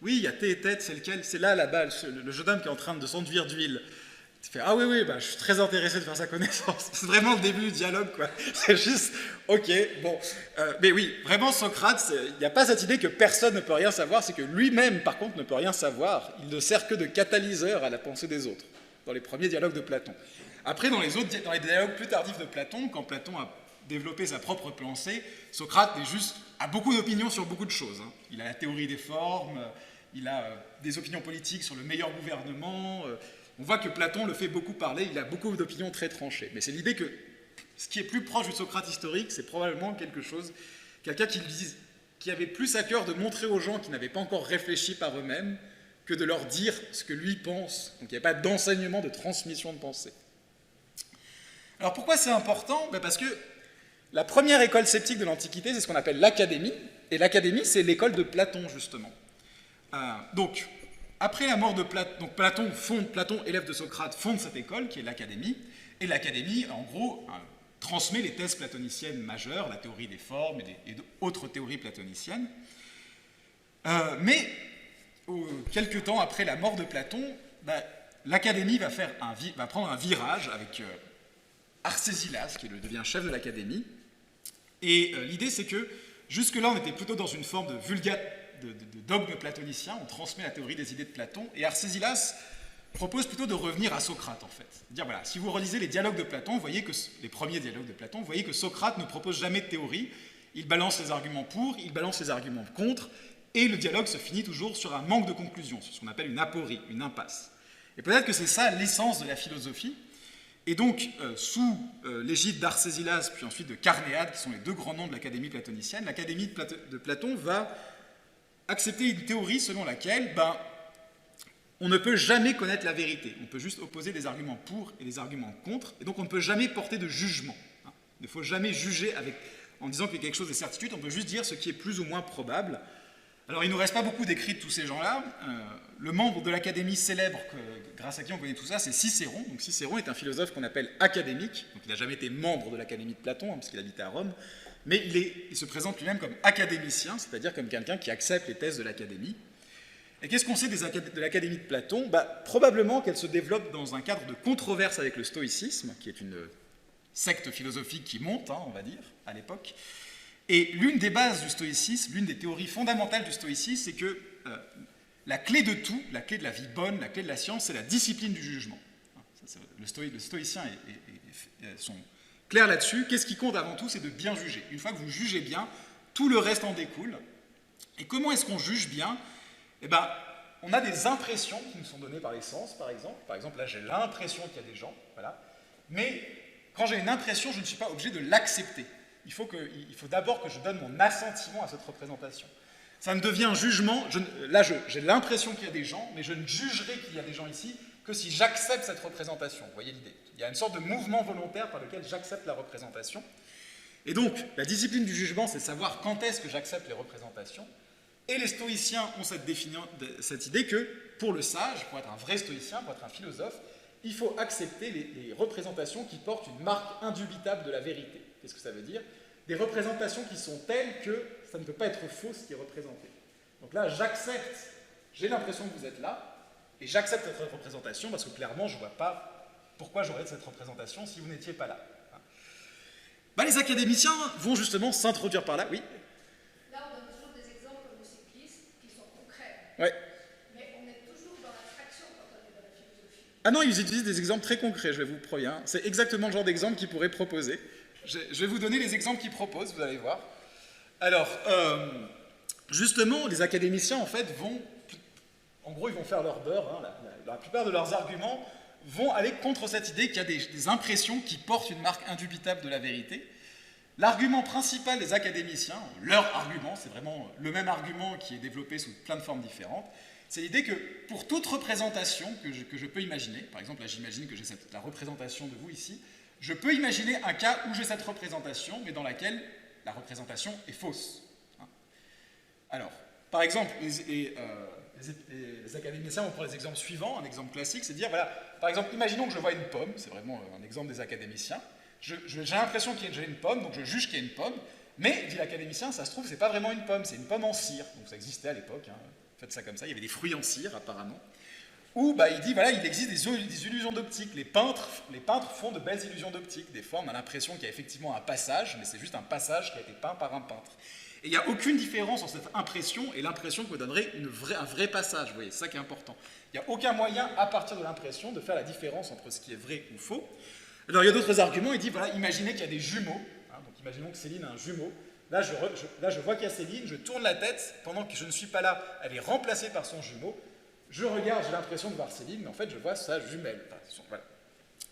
Oui, il y a Théétète, c'est là là-bas, le jeune homme qui est en train de s'enduire d'huile. Tu fais, ah oui, je suis très intéressé de faire sa connaissance. C'est vraiment le début du dialogue, quoi. C'est juste, ok, bon. Mais oui, vraiment, Socrate, il n'y a pas cette idée que personne ne peut rien savoir, c'est que lui-même, par contre, ne peut rien savoir. Il ne sert que de catalyseur à la pensée des autres, dans les premiers dialogues de Platon. Après, dans les dialogues plus tardifs de Platon, quand Platon a développé sa propre pensée, Socrate a beaucoup d'opinions sur beaucoup de choses. Hein. Il a la théorie des formes, il a des opinions politiques sur le meilleur gouvernement. On voit que Platon le fait beaucoup parler, il a beaucoup d'opinions très tranchées. Mais c'est l'idée que ce qui est plus proche du Socrate historique, c'est probablement quelqu'un qui avait plus à cœur de montrer aux gens qui n'avaient pas encore réfléchi par eux-mêmes que de leur dire ce que lui pense. Donc il n'y a pas d'enseignement, de transmission de pensée. Alors pourquoi c'est important? Parce que la première école sceptique de l'Antiquité, c'est ce qu'on appelle l'Académie, et l'Académie, c'est l'école de Platon, justement. Donc, après la mort de Platon, donc Platon, élève de Socrate, fonde cette école, qui est l'Académie, et l'Académie, en gros, transmet les thèses platoniciennes majeures, la théorie des formes et d'autres théories platoniciennes. Mais, quelque temps après la mort de Platon, l'Académie va prendre un virage avec Arcésilas, qui devient chef de l'Académie. Et l'idée, c'est que jusque-là, on était plutôt dans une forme de dogme platonicien, on transmet la théorie des idées de Platon, et Arcésilas propose plutôt de revenir à Socrate, en fait. Dire, voilà, si vous relisez les dialogues de Platon, vous voyez que, les premiers dialogues de Platon, vous voyez que Socrate ne propose jamais de théorie, il balance les arguments pour, il balance les arguments contre, et le dialogue se finit toujours sur un manque de conclusion, sur ce qu'on appelle une aporie, une impasse. Et peut-être que c'est ça l'essence de la philosophie. Et donc, sous l'égide d'Arcésilas, puis ensuite de Carnéade, qui sont les deux grands noms de l'Académie platonicienne, l'Académie de Platon va accepter une théorie selon laquelle on ne peut jamais connaître la vérité. On peut juste opposer des arguments pour et des arguments contre, et donc on ne peut jamais porter de jugement. Il ne faut jamais juger en disant que quelque chose est certitude, on peut juste dire ce qui est plus ou moins probable. Alors il ne nous reste pas beaucoup d'écrits de tous ces gens-là. Le membre de l'Académie célèbre, grâce à qui on connaît tout ça, c'est Cicéron. Donc Cicéron est un philosophe qu'on appelle académique, donc il n'a jamais été membre de l'Académie de Platon, parce qu'il habitait à Rome, mais il se présente lui-même comme académicien, c'est-à-dire comme quelqu'un qui accepte les thèses de l'Académie. Et qu'est-ce qu'on sait de l'Académie de Platon? Probablement qu'elle se développe dans un cadre de controverse avec le stoïcisme, qui est une secte philosophique qui monte, on va dire, à l'époque. Et l'une des bases du stoïcisme, l'une des théories fondamentales du stoïcisme, c'est que la clé de tout, la clé de la vie bonne, la clé de la science, c'est la discipline du jugement. Le stoïcien sont clairs là-dessus. Qu'est-ce qui compte avant tout? C'est de bien juger. Une fois que vous jugez bien, tout le reste en découle. Et comment est-ce qu'on juge bien? On a des impressions qui nous sont données par les sens, par exemple. Par exemple, là, j'ai l'impression qu'il y a des gens, voilà. Mais quand j'ai une impression, je ne suis pas obligé de l'accepter. Il faut d'abord que je donne mon assentiment à cette représentation. Ça ne devient un jugement. J'ai l'impression qu'il y a des gens, mais je ne jugerai qu'il y a des gens ici que si j'accepte cette représentation. Vous voyez l'idée? Il y a une sorte de mouvement volontaire par lequel j'accepte la représentation. Et donc, la discipline du jugement, c'est savoir quand est-ce que j'accepte les représentations. Et les stoïciens ont cette idée que, pour le sage, pour être un vrai stoïcien, pour être un philosophe, il faut accepter les représentations qui portent une marque indubitable de la vérité. Qu'est-ce que ça veut dire? Des représentations qui sont telles que ça ne peut pas être faux ce qui est représenté. Donc là, j'accepte, j'ai l'impression que vous êtes là, et j'accepte cette représentation parce que clairement, je ne vois pas pourquoi j'aurais cette représentation si vous n'étiez pas là. Les académiciens vont justement s'introduire par là, oui. Là, on donne toujours des exemples comme le cyclisme qui sont concrets. Ouais. Mais on est toujours dans l'abstraction quand on est dans la philosophie. Ah non, ils utilisent des exemples très concrets, je vous préviens. C'est exactement le genre d'exemple qu'ils pourraient proposer. Je vais vous donner les exemples qu'ils proposent, vous allez voir. Alors, justement, les académiciens, en fait, ils vont faire leur beurre. La plupart de leurs arguments vont aller contre cette idée qu'il y a des impressions qui portent une marque indubitable de la vérité. L'argument principal des académiciens, leur argument, c'est vraiment le même argument qui est développé sous plein de formes différentes, c'est l'idée que pour toute représentation que je peux imaginer, par exemple, là j'imagine que j'ai la représentation de vous ici, je peux imaginer un cas où j'ai cette représentation, mais dans laquelle la représentation est fausse. Alors, par exemple, les académiciens vont prendre les exemples suivants. Un exemple classique, c'est de dire, voilà, par exemple, imaginons que je vois une pomme, c'est vraiment un exemple des académiciens. J'ai l'impression qu'il y a une pomme, donc je juge qu'il y a une pomme, mais, dit l'académicien, ça se trouve, c'est pas vraiment une pomme, c'est une pomme en cire. Donc ça existait à l'époque, faites ça comme ça, il y avait des fruits en cire, apparemment. Ou il dit, voilà, il existe des illusions d'optique. Les peintres font de belles illusions d'optique. Des fois, on a l'impression qu'il y a effectivement un passage, mais c'est juste un passage qui a été peint par un peintre. Et il n'y a aucune différence entre cette impression et l'impression que donnerait un vrai passage. Vous voyez, c'est ça qui est important. Il n'y a aucun moyen, à partir de l'impression, de faire la différence entre ce qui est vrai ou faux. Alors, il y a d'autres arguments. Il dit, voilà, imaginez qu'il y a des jumeaux. Donc, imaginons que Céline a un jumeau. Là, je vois qu'il y a Céline, je tourne la tête. Pendant que je ne suis pas là, elle est remplacée par son jumeau. Je regarde, j'ai l'impression de voir Céline, mais en fait, je vois sa jumelle. Voilà.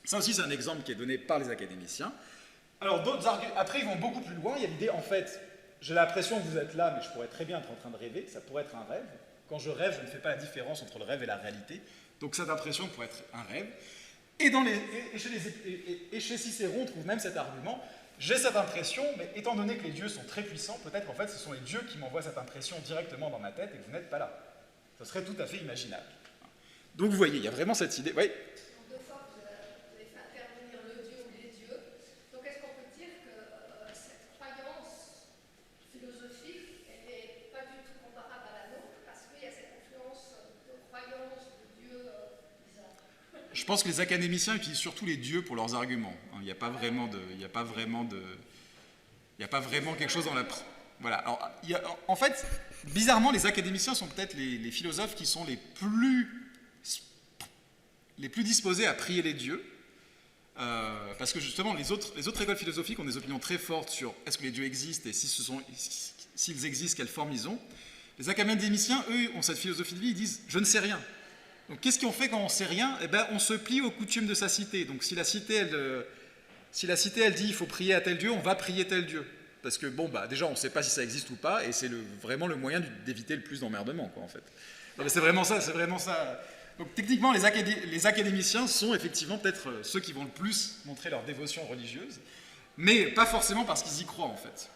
Ça aussi, c'est un exemple qui est donné par les académiciens. Alors, après, ils vont beaucoup plus loin. Il y a l'idée, en fait, j'ai l'impression que vous êtes là, mais je pourrais très bien être en train de rêver. Ça pourrait être un rêve. Quand je rêve, je ne fais pas la différence entre le rêve et la réalité. Donc cette impression pourrait être un rêve. Et chez Cicéron, on trouve même cet argument. J'ai cette impression, mais étant donné que les dieux sont très puissants, peut-être qu'en fait ce sont les dieux qui m'envoient cette impression directement dans ma tête et que vous n'êtes pas là. Ce serait tout à fait imaginable. Donc vous voyez, il y a vraiment cette idée. Oui. Deux fois, vous avez fait intervenir le dieu ou les dieux. Donc est-ce qu'on peut dire que cette croyance philosophique, elle n'est pas du tout comparable à la nôtre, parce qu'il y a cette influence de croyance, de dieu bizarre. Je pense que les académiciens utilisent surtout les dieux pour leurs arguments. Il n'y a pas vraiment quelque chose dans la... Voilà. Alors, en fait, bizarrement, les académiciens sont peut-être les philosophes qui sont les plus disposés à prier les dieux, parce que justement, les autres écoles philosophiques ont des opinions très fortes sur est-ce que les dieux existent et s'ils existent, quelle forme ils ont. Les académiciens, eux, ont cette philosophie de vie, ils disent « je ne sais rien ». Donc qu'est-ce qu'on fait quand on ne sait rien? Eh bien, on se plie aux coutumes de sa cité. Donc si la cité, elle dit « il faut prier à tel dieu », on va prier tel dieu. Parce que, bon, déjà, on ne sait pas si ça existe ou pas, et c'est vraiment le moyen d'éviter le plus d'emmerdement, quoi, en fait. Non, mais c'est vraiment ça. Donc, techniquement, les académiciens sont effectivement peut-être ceux qui vont le plus montrer leur dévotion religieuse, mais pas forcément parce qu'ils y croient, en fait.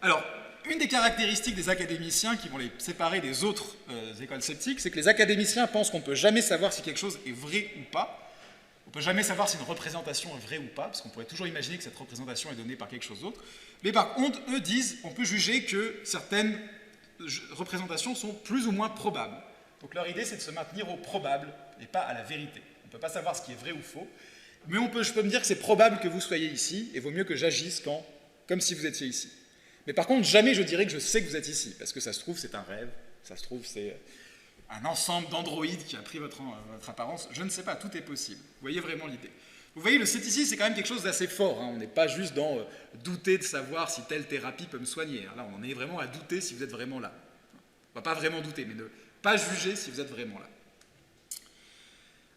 Alors, une des caractéristiques des académiciens qui vont les séparer des autres écoles sceptiques, c'est que les académiciens pensent qu'on ne peut jamais savoir si quelque chose est vrai ou pas. On ne peut jamais savoir si une représentation est vraie ou pas, parce qu'on pourrait toujours imaginer que cette représentation est donnée par quelque chose d'autre. Mais par contre, eux disent on peut juger que certaines représentations sont plus ou moins probables. Donc leur idée, c'est de se maintenir au probable et pas à la vérité. On ne peut pas savoir ce qui est vrai ou faux, mais je peux me dire que c'est probable que vous soyez ici, et vaut mieux que j'agisse comme si vous étiez ici. Mais par contre, jamais je dirais que je sais que vous êtes ici, parce que ça se trouve, c'est un rêve, ça se trouve, c'est un ensemble d'androïdes qui a pris votre apparence. Je ne sais pas, tout est possible. Vous voyez vraiment l'idée. Vous voyez, le scepticisme, c'est quand même quelque chose d'assez fort. On n'est pas juste dans douter de savoir si telle thérapie peut me soigner. Là, on en est vraiment à douter si vous êtes vraiment là. On ne va pas vraiment douter, mais ne pas juger si vous êtes vraiment là.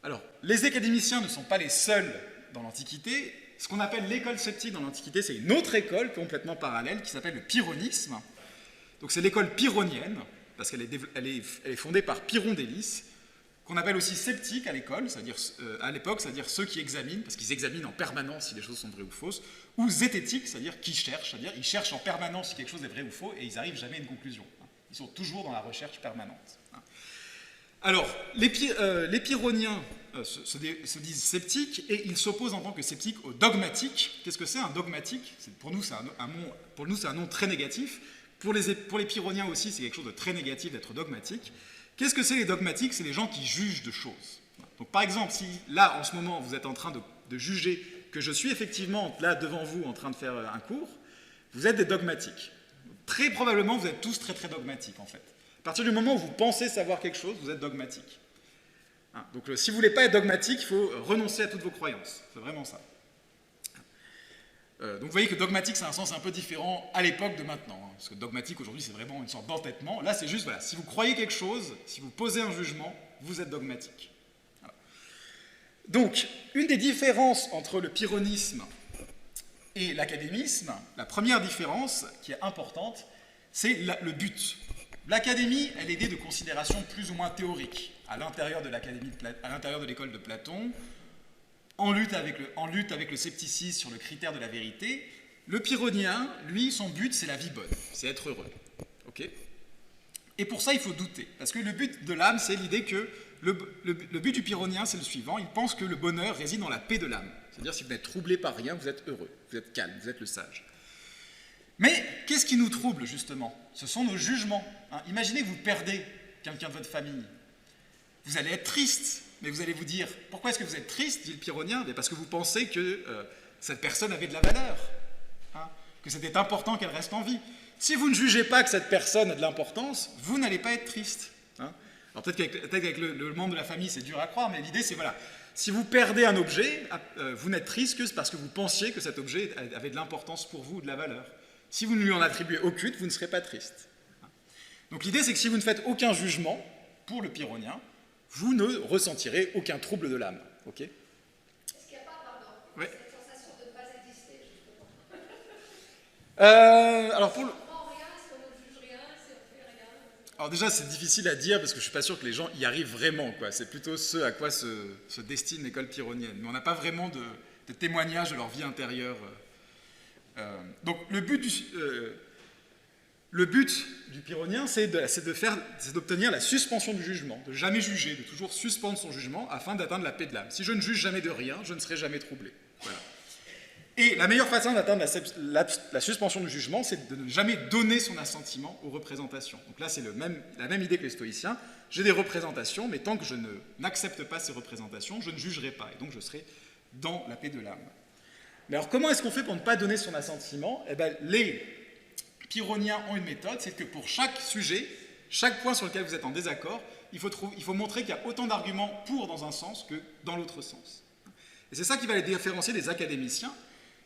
Alors, les académiciens ne sont pas les seuls dans l'Antiquité. Ce qu'on appelle l'école sceptique dans l'Antiquité, c'est une autre école complètement parallèle qui s'appelle le pyrrhonisme. Donc c'est l'école pyrrhonienne, parce qu'elle est fondée par Pyrrhon d'Hélice, qu'on appelle aussi sceptique à l'école, à l'époque, c'est-à-dire ceux qui examinent, parce qu'ils examinent en permanence si les choses sont vraies ou fausses, ou zététique, c'est-à-dire qui cherchent, c'est-à-dire ils cherchent en permanence si quelque chose est vrai ou faux, et ils n'arrivent jamais à une conclusion. Ils sont toujours dans la recherche permanente. Alors, les pyrrhoniens se disent sceptiques, et ils s'opposent en tant que sceptiques aux dogmatiques. Qu'est-ce que c'est un dogmatique? Pour nous, c'est un nom très négatif. Pour les pyrrhoniens aussi, c'est quelque chose de très négatif d'être dogmatique. Qu'est-ce que c'est les dogmatiques? C'est les gens qui jugent de choses. Donc par exemple, si là, en ce moment, vous êtes en train de juger que je suis effectivement là devant vous en train de faire un cours, vous êtes des dogmatiques. Très probablement, vous êtes tous très très dogmatiques en fait. À partir du moment où vous pensez savoir quelque chose, vous êtes dogmatique. Donc si vous ne voulez pas être dogmatique, il faut renoncer à toutes vos croyances. C'est vraiment ça. Donc vous voyez que dogmatique, c'est un sens un peu différent à l'époque de maintenant. Parce que dogmatique, aujourd'hui, c'est vraiment une sorte d'entêtement. Là, c'est juste, voilà, si vous croyez quelque chose, si vous posez un jugement, vous êtes dogmatique. Voilà. Donc, une des différences entre le pyrrhonisme et l'académisme, la première différence, qui est importante, c'est le but. L'académie, elle est aidée de considérations plus ou moins théoriques. À l'intérieur de l'école de Platon, en lutte avec le scepticisme sur le critère de la vérité, le pyrrhonien, lui, son but, c'est la vie bonne, c'est être heureux. Okay, et pour ça, il faut douter, parce que le but de l'âme, c'est l'idée que le but du pyrrhonien, c'est le suivant, il pense que le bonheur réside dans la paix de l'âme. C'est-à-dire, si vous n'êtes troublé par rien, vous êtes heureux, vous êtes calme, vous êtes le sage. Mais qu'est-ce qui nous trouble, justement? Ce sont nos jugements. Imaginez que vous perdez quelqu'un de votre famille. Vous allez être triste, mais vous allez vous dire, pourquoi est-ce que vous êtes triste, dit le pyrrhonien? Parce que vous pensez que cette personne avait de la valeur, que c'était important qu'elle reste en vie. Si vous ne jugez pas que cette personne a de l'importance, vous n'allez pas être triste. Alors peut-être qu'avec le membre de la famille, c'est dur à croire, mais l'idée c'est, voilà, si vous perdez un objet, vous n'êtes triste que parce que vous pensiez que cet objet avait de l'importance pour vous ou de la valeur. Si vous ne lui en attribuez aucune, vous ne serez pas triste. Donc l'idée c'est que si vous ne faites aucun jugement, pour le pyrrhonien, vous ne ressentirez aucun trouble de l'âme. Okay, est-ce qu'il n'y a pas, pardon, ouais, cette sensation de ne pas exister, justement? Alors pour le... Si on ne prend rien, si on ne juge rien, si on ne fait rien. Alors déjà, c'est difficile à dire parce que je ne suis pas sûr que les gens y arrivent vraiment, quoi. C'est plutôt ce à quoi se destine l'école pyrrhonienne. Mais on n'a pas vraiment de témoignages de leur vie intérieure. Donc le but du pyrrhonien, c'est d'obtenir la suspension du jugement, de jamais juger, de toujours suspendre son jugement afin d'atteindre la paix de l'âme. Si je ne juge jamais de rien, je ne serai jamais troublé. Voilà. Et la meilleure façon d'atteindre la suspension du jugement, c'est de ne jamais donner son assentiment aux représentations. Donc là, c'est la même idée que les stoïciens. J'ai des représentations, mais tant que je n'accepte pas ces représentations, je ne jugerai pas, et donc je serai dans la paix de l'âme. Mais alors, comment est-ce qu'on fait pour ne pas donner son assentiment? Eh bien, les pyrrhoniens ont une méthode, c'est que pour chaque sujet, chaque point sur lequel vous êtes en désaccord, il faut montrer qu'il y a autant d'arguments pour dans un sens que dans l'autre sens. Et c'est ça qui va les différencier des académiciens.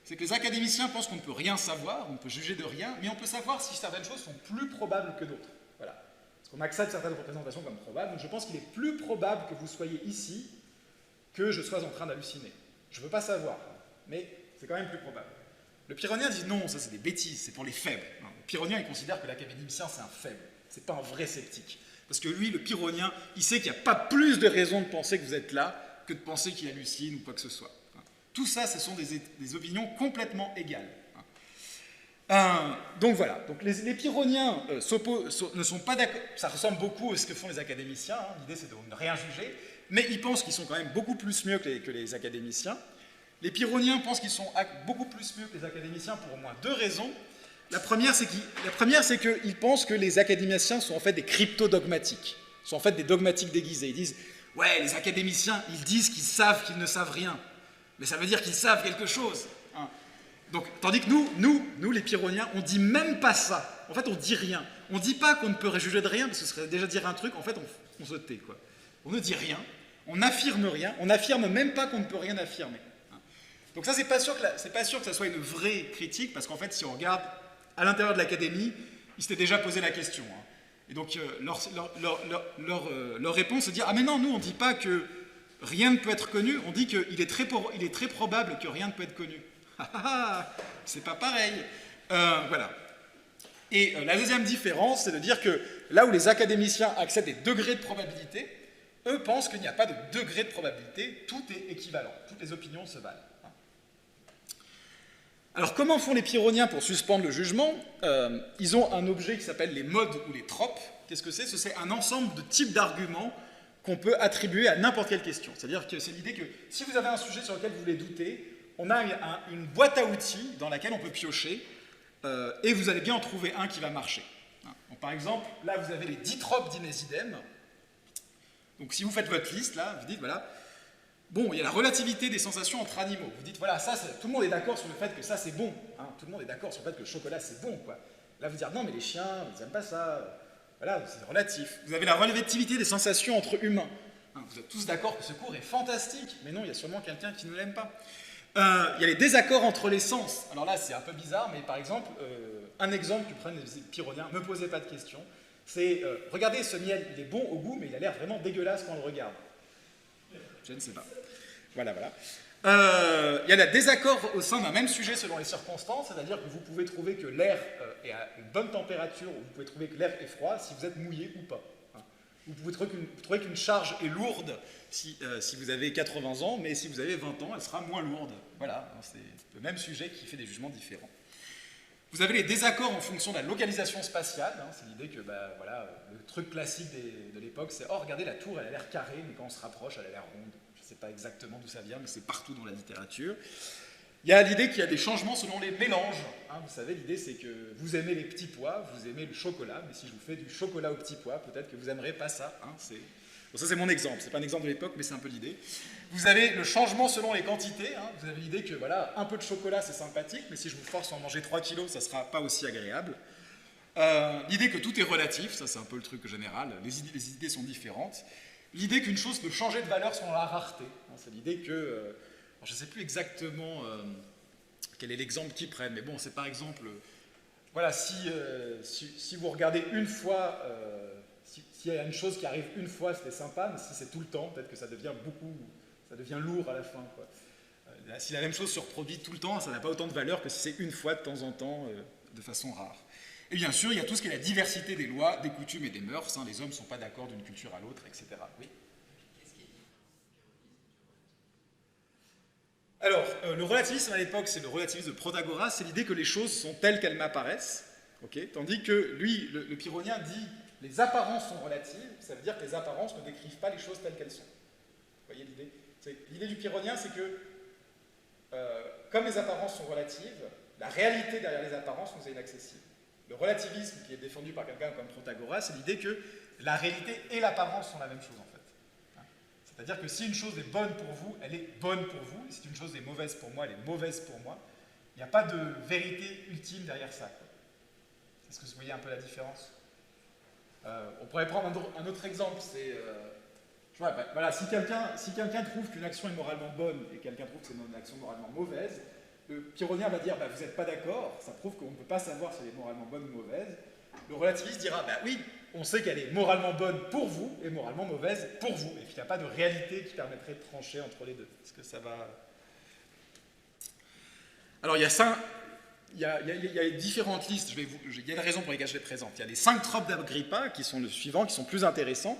C'est que les académiciens pensent qu'on ne peut rien savoir, on ne peut juger de rien, mais on peut savoir si certaines choses sont plus probables que d'autres. Voilà. Parce qu'on accepte certaines représentations comme probables, donc je pense qu'il est plus probable que vous soyez ici que je sois en train d'halluciner. Je ne veux pas savoir, mais c'est quand même plus probable. Le pyrrhonien dit non, ça c'est des bêtises, c'est pour les faibles. Le pyrrhonien, il considère que l'académicien c'est un faible, c'est pas un vrai sceptique. Parce que lui, le pyrrhonien, il sait qu'il n'y a pas plus de raisons de penser que vous êtes là que de penser qu'il hallucine ou quoi que ce soit. Tout ça, ce sont des opinions complètement égales. Donc voilà, donc les pyrrhoniens ne sont pas d'accord, ça ressemble beaucoup à ce que font les académiciens, hein. L'idée c'est de ne rien juger, mais ils pensent qu'ils sont quand même beaucoup plus mieux que les académiciens. Les pyrrhoniens pensent qu'ils sont beaucoup plus mieux que les académiciens pour au moins deux raisons. La première, c'est qu'ils pensent que les académiciens sont en fait des crypto-dogmatiques, sont en fait des dogmatiques déguisés. Ils disent, ouais, les académiciens, ils disent qu'ils savent qu'ils ne savent rien. Mais ça veut dire qu'ils savent quelque chose. Hein. Donc, tandis que nous, les pyrrhoniens, on ne dit même pas ça. En fait, on ne dit rien. On ne dit pas qu'on ne peut juger de rien, parce que ce serait déjà dire un truc, en fait, on se tait, quoi. On ne dit rien, on n'affirme rien, on n'affirme même pas qu'on ne peut rien affirmer. Hein. Donc ça, c'est pas sûr que ça soit une vraie critique, parce qu'en fait, si on regarde à l'intérieur de l'académie, ils s'étaient déjà posé la question. Hein. Et donc, leur réponse, c'est de dire, ah mais non, nous, on ne dit pas que rien ne peut être connu, on dit qu'il est très probable que rien ne peut être connu. C'est pas pareil. Voilà. Et la deuxième différence, c'est de dire que là où les académiciens acceptent des degrés de probabilité, eux pensent qu'il n'y a pas de degré de probabilité, tout est équivalent, toutes les opinions se valent. Alors comment font les pyrrhoniens pour suspendre le jugement? Ils ont un objet qui s'appelle les modes ou les tropes. Qu'est-ce que c'est? C'est un ensemble de types d'arguments qu'on peut attribuer à n'importe quelle question. C'est-à-dire que c'est l'idée que si vous avez un sujet sur lequel vous voulez douter, on a une boîte à outils dans laquelle on peut piocher et vous allez bien en trouver un qui va marcher. Donc, par exemple, là vous avez les 10 tropes d'Inésidème. Donc si vous faites votre liste, là, vous dites, voilà, bon, il y a la relativité des sensations entre animaux. Vous dites, voilà, ça, tout le monde est d'accord sur le fait que ça c'est bon. Hein, tout le monde est d'accord sur le fait que le chocolat c'est bon, quoi. Là vous dites, non mais les chiens, ils n'aiment pas ça. Voilà, c'est relatif. Vous avez la relativité des sensations entre humains. Vous êtes tous d'accord que ce cours est fantastique, mais non, il y a sûrement quelqu'un qui ne l'aime pas. Il y a les désaccords entre les sens. Alors là, c'est un peu bizarre, mais par exemple, un exemple que prennent les pyrrhoniens, ne me posez pas de questions, c'est, regardez ce miel, il est bon au goût, mais il a l'air vraiment dégueulasse quand on le regarde. Je ne sais pas. Voilà. Il y a le désaccord au sein d'un même sujet selon les circonstances, c'est-à-dire que vous pouvez trouver que l'air est à une bonne température, ou vous pouvez trouver que l'air est froid si vous êtes mouillé ou pas. Vous pouvez trouver qu'une charge est lourde si vous avez 80 ans, mais si vous avez 20 ans, elle sera moins lourde. Voilà, c'est le même sujet qui fait des jugements différents. Vous avez les désaccords en fonction de la localisation spatiale. Hein, c'est l'idée que le truc classique de l'époque, c'est « Oh, regardez, la tour, elle a l'air carrée, mais quand on se rapproche, elle a l'air ronde. » Je ne sais pas exactement d'où ça vient, mais c'est partout dans la littérature. Il y a l'idée qu'il y a des changements selon les mélanges. Hein, vous savez, l'idée, c'est que vous aimez les petits pois, vous aimez le chocolat, mais si je vous fais du chocolat aux petits pois, peut-être que vous n'aimerez pas ça. Hein, bon, ça, c'est mon exemple. Ce n'est pas un exemple de l'époque, mais c'est un peu l'idée. Vous avez le changement selon les quantités. Hein, vous avez l'idée que, voilà, un peu de chocolat, c'est sympathique, mais si je vous force à en manger 3 kilos, ça ne sera pas aussi agréable. L'idée que tout est relatif, ça, c'est un peu le truc général. Les idées sont différentes. L'idée qu'une chose peut changer de valeur selon la rareté. Hein, c'est l'idée que... je ne sais plus exactement quel est l'exemple qu'ils prennent, mais bon, c'est par exemple, voilà, si vous regardez une fois, s'il y a une chose qui arrive une fois, c'était sympa, mais si c'est tout le temps, peut-être que ça devient lourd à la fin, quoi. Si la même chose se reproduit tout le temps, ça n'a pas autant de valeur que si c'est une fois de temps en temps, de façon rare. Et bien sûr, il y a tout ce qui est la diversité des lois, des coutumes et des mœurs. Hein, les hommes ne sont pas d'accord d'une culture à l'autre, etc. Oui. Alors, le relativisme à l'époque, c'est le relativisme de Protagoras, c'est l'idée que les choses sont telles qu'elles m'apparaissent, okay, tandis que lui, le pyrrhonien, dit les apparences sont relatives, ça veut dire que les apparences ne décrivent pas les choses telles qu'elles sont. Vous voyez l'idée? L'idée du pyrrhonien, c'est que, comme les apparences sont relatives, la réalité derrière les apparences nous est inaccessible. Le relativisme qui est défendu par quelqu'un comme Protagoras, c'est l'idée que la réalité et l'apparence sont la même chose en fait. C'est-à-dire que si une chose est bonne pour vous, elle est bonne pour vous, et si une chose est mauvaise pour moi, elle est mauvaise pour moi. Il n'y a pas de vérité ultime derrière ça. Est-ce que vous voyez un peu la différence? On pourrait prendre un autre exemple, c'est... voilà, si quelqu'un trouve qu'une action est moralement bonne et quelqu'un trouve que c'est une action moralement mauvaise, le pyrrhonien va dire vous n'êtes pas d'accord, ça prouve qu'on ne peut pas savoir si elle est moralement bonne ou mauvaise. Le relativiste dira oui, on sait qu'elle est moralement bonne pour vous et moralement mauvaise pour vous. Et puis il n'y a pas de réalité qui permettrait de trancher entre les deux. Est-ce que ça va... Alors il y a différentes listes, il y a des raisons pour lesquelles je les présente. Il y a les 5 tropes d'Agrippa qui sont le suivant, qui sont plus intéressants.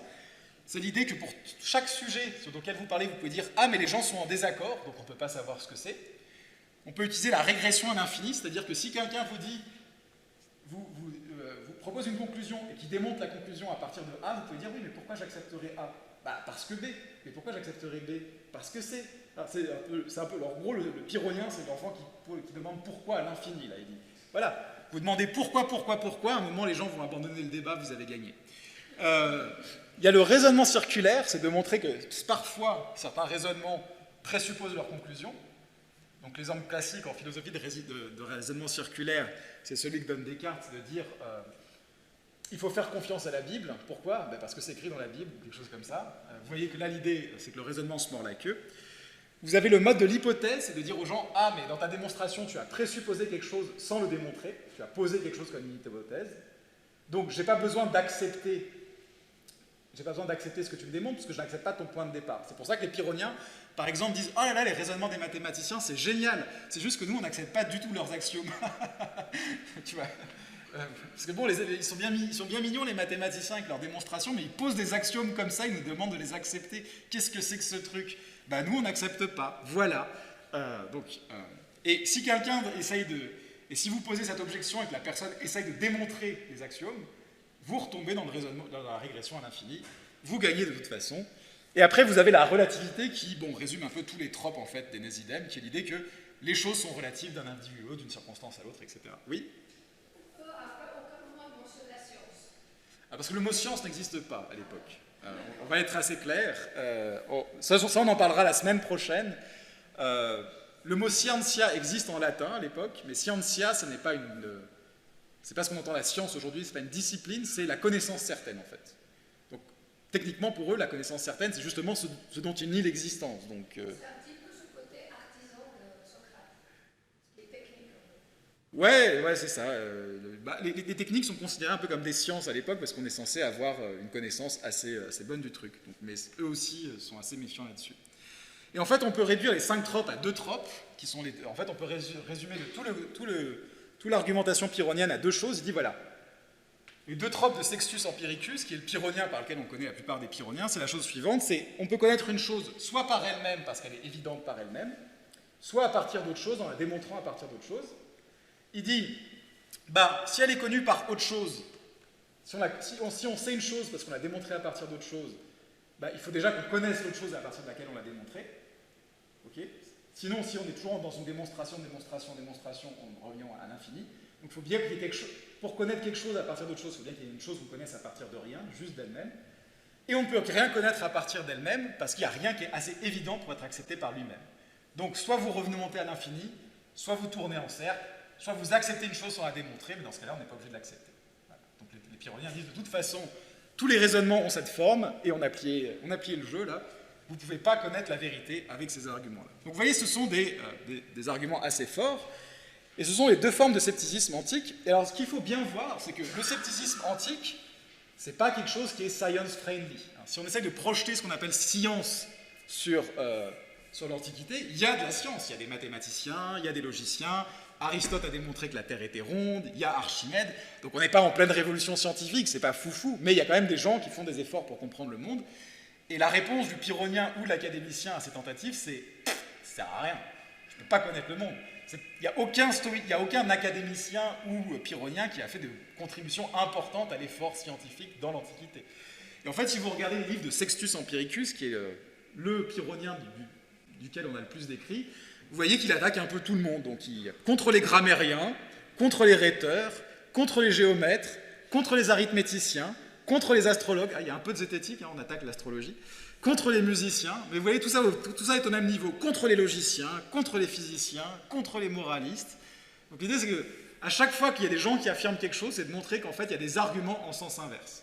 C'est l'idée que pour chaque sujet sur lequel vous parlez, vous pouvez dire mais les gens sont en désaccord, donc on ne peut pas savoir ce que c'est. On peut utiliser la régression à l'infini, c'est-à-dire que si quelqu'un vous dit, vous propose une conclusion et qui démontre la conclusion à partir de A, vous pouvez dire oui, mais pourquoi j'accepterai A? Parce que B. Mais pourquoi j'accepterai B? Parce que C. C'est un peu, en gros, le pyrrhonien, c'est l'enfant qui demande pourquoi à l'infini, là, il dit. Voilà, vous demandez pourquoi, à un moment, les gens vont abandonner le débat, vous avez gagné. Il y a le raisonnement circulaire, c'est de montrer que parfois, certains raisonnements présupposent leur conclusion. Donc l'exemple classique en philosophie de raisonnement circulaire, c'est celui que donne Descartes, de dire il faut faire confiance à la Bible. Pourquoi? Parce que c'est écrit dans la Bible, quelque chose comme ça. Vous voyez que là, l'idée, c'est que le raisonnement se mord la queue. Vous avez le mode de l'hypothèse, c'est de dire aux gens mais dans ta démonstration, tu as présupposé quelque chose sans le démontrer, tu as posé quelque chose comme une hypothèse, donc je n'ai pas besoin d'accepter ce que tu me démontres, parce que je n'accepte pas ton point de départ. C'est pour ça que les pyrrhoniens, par exemple, disent « Oh là là, les raisonnements des mathématiciens, c'est génial. C'est juste que nous, on n'accepte pas du tout leurs axiomes. » Tu vois, parce que bon, ils sont bien mignons, les mathématiciens, avec leurs démonstrations, mais ils posent des axiomes comme ça, ils nous demandent de les accepter. Qu'est-ce que c'est que ce truc? Nous, on n'accepte pas. Voilà. Et si quelqu'un essaye de... Et si vous posez cette objection et que la personne essaye de démontrer les axiomes, vous retombez dans la régression à l'infini, vous gagnez de toute façon. Et après, vous avez la relativité qui résume un peu tous les tropes en fait, des Nésidèmes, qui est l'idée que les choses sont relatives d'un individu à l'autre, d'une circonstance à l'autre, etc. Oui? On peut à aucun moment mentionner la science. Parce que le mot science n'existe pas à l'époque. On va être assez clair. Ça, on en parlera la semaine prochaine. Le mot scientia existe en latin à l'époque, mais scientia, ce n'est pas c'est pas ce qu'on entend la science aujourd'hui, c'est pas une discipline, c'est la connaissance certaine en fait. Donc techniquement pour eux, la connaissance certaine, c'est justement ce dont ils nient l'existence. Donc, c'est un petit peu ce côté artisan de Socrate, les techniques. Ouais, c'est ça. Les techniques sont considérées un peu comme des sciences à l'époque parce qu'on est censé avoir une connaissance assez bonne du truc. Donc, mais eux aussi sont assez méfiants là-dessus. Et en fait, on peut réduire les 5 tropes à 2 tropes, qui sont en fait, on peut résumer toute l'argumentation pyrrhonienne à 2 choses. Il dit voilà, les 2 tropes de Sextus Empiricus, qui est le pyrrhonien par lequel on connaît la plupart des pyrrhoniens, c'est la chose suivante, c'est on peut connaître une chose soit par elle-même, parce qu'elle est évidente par elle-même, soit à partir d'autre chose, en la démontrant à partir d'autre chose. Il dit, si elle est connue par autre chose, si on sait une chose parce qu'on l'a démontrée à partir d'autre chose, il faut déjà qu'on connaisse l'autre chose à partir de laquelle on l'a démontrée. Okay. Sinon, si on est toujours dans une démonstration, en revenant à l'infini, donc il faut bien qu'il y ait quelque chose. Pour connaître quelque chose à partir d'autre chose, il faut bien qu'il y ait une chose qu'on connaisse à partir de rien, juste d'elle-même. Et on ne peut rien connaître à partir d'elle-même parce qu'il n'y a rien qui est assez évident pour être accepté par lui-même. Donc, soit vous remontez à l'infini, soit vous tournez en cercle, soit vous acceptez une chose sans la démontrer, mais dans ce cas-là, on n'est pas obligé de l'accepter. Voilà. Donc, les pyrrhoniens disent de toute façon, tous les raisonnements ont cette forme, et on a plié le jeu là. Vous ne pouvez pas connaître la vérité avec ces arguments-là. Donc vous voyez, ce sont des arguments assez forts, et ce sont les 2 formes de scepticisme antique. Et alors ce qu'il faut bien voir, c'est que le scepticisme antique, ce n'est pas quelque chose qui est science-friendly. Si on essaie de projeter ce qu'on appelle science sur l'Antiquité, il y a de la science, il y a des mathématiciens, il y a des logiciens, Aristote a démontré que la Terre était ronde, il y a Archimède, donc on n'est pas en pleine révolution scientifique, c'est pas foufou, mais il y a quand même des gens qui font des efforts pour comprendre le monde. Et la réponse du pyrrhonien ou de l'académicien à ces tentatives, c'est « ça sert à rien, je ne peux pas connaître le monde ». Il n'y a aucun académicien ou pyrrhonien qui a fait de contributions importantes à l'effort scientifique dans l'Antiquité. Et en fait, si vous regardez le livre de Sextus Empiricus, qui est le pyrrhonien duquel on a le plus d'écrits, vous voyez qu'il attaque un peu tout le monde. Donc, contre les grammairiens, contre les rhéteurs, contre les géomètres, contre les arithméticiens, contre les astrologues. Ah, il y a un peu de zététique, hein, on attaque l'astrologie. Contre les musiciens. Mais vous voyez, tout ça est au même niveau. Contre les logiciens, contre les physiciens, contre les moralistes. Donc, l'idée, c'est qu'à chaque fois qu'il y a des gens qui affirment quelque chose, c'est de montrer qu'en fait, il y a des arguments en sens inverse.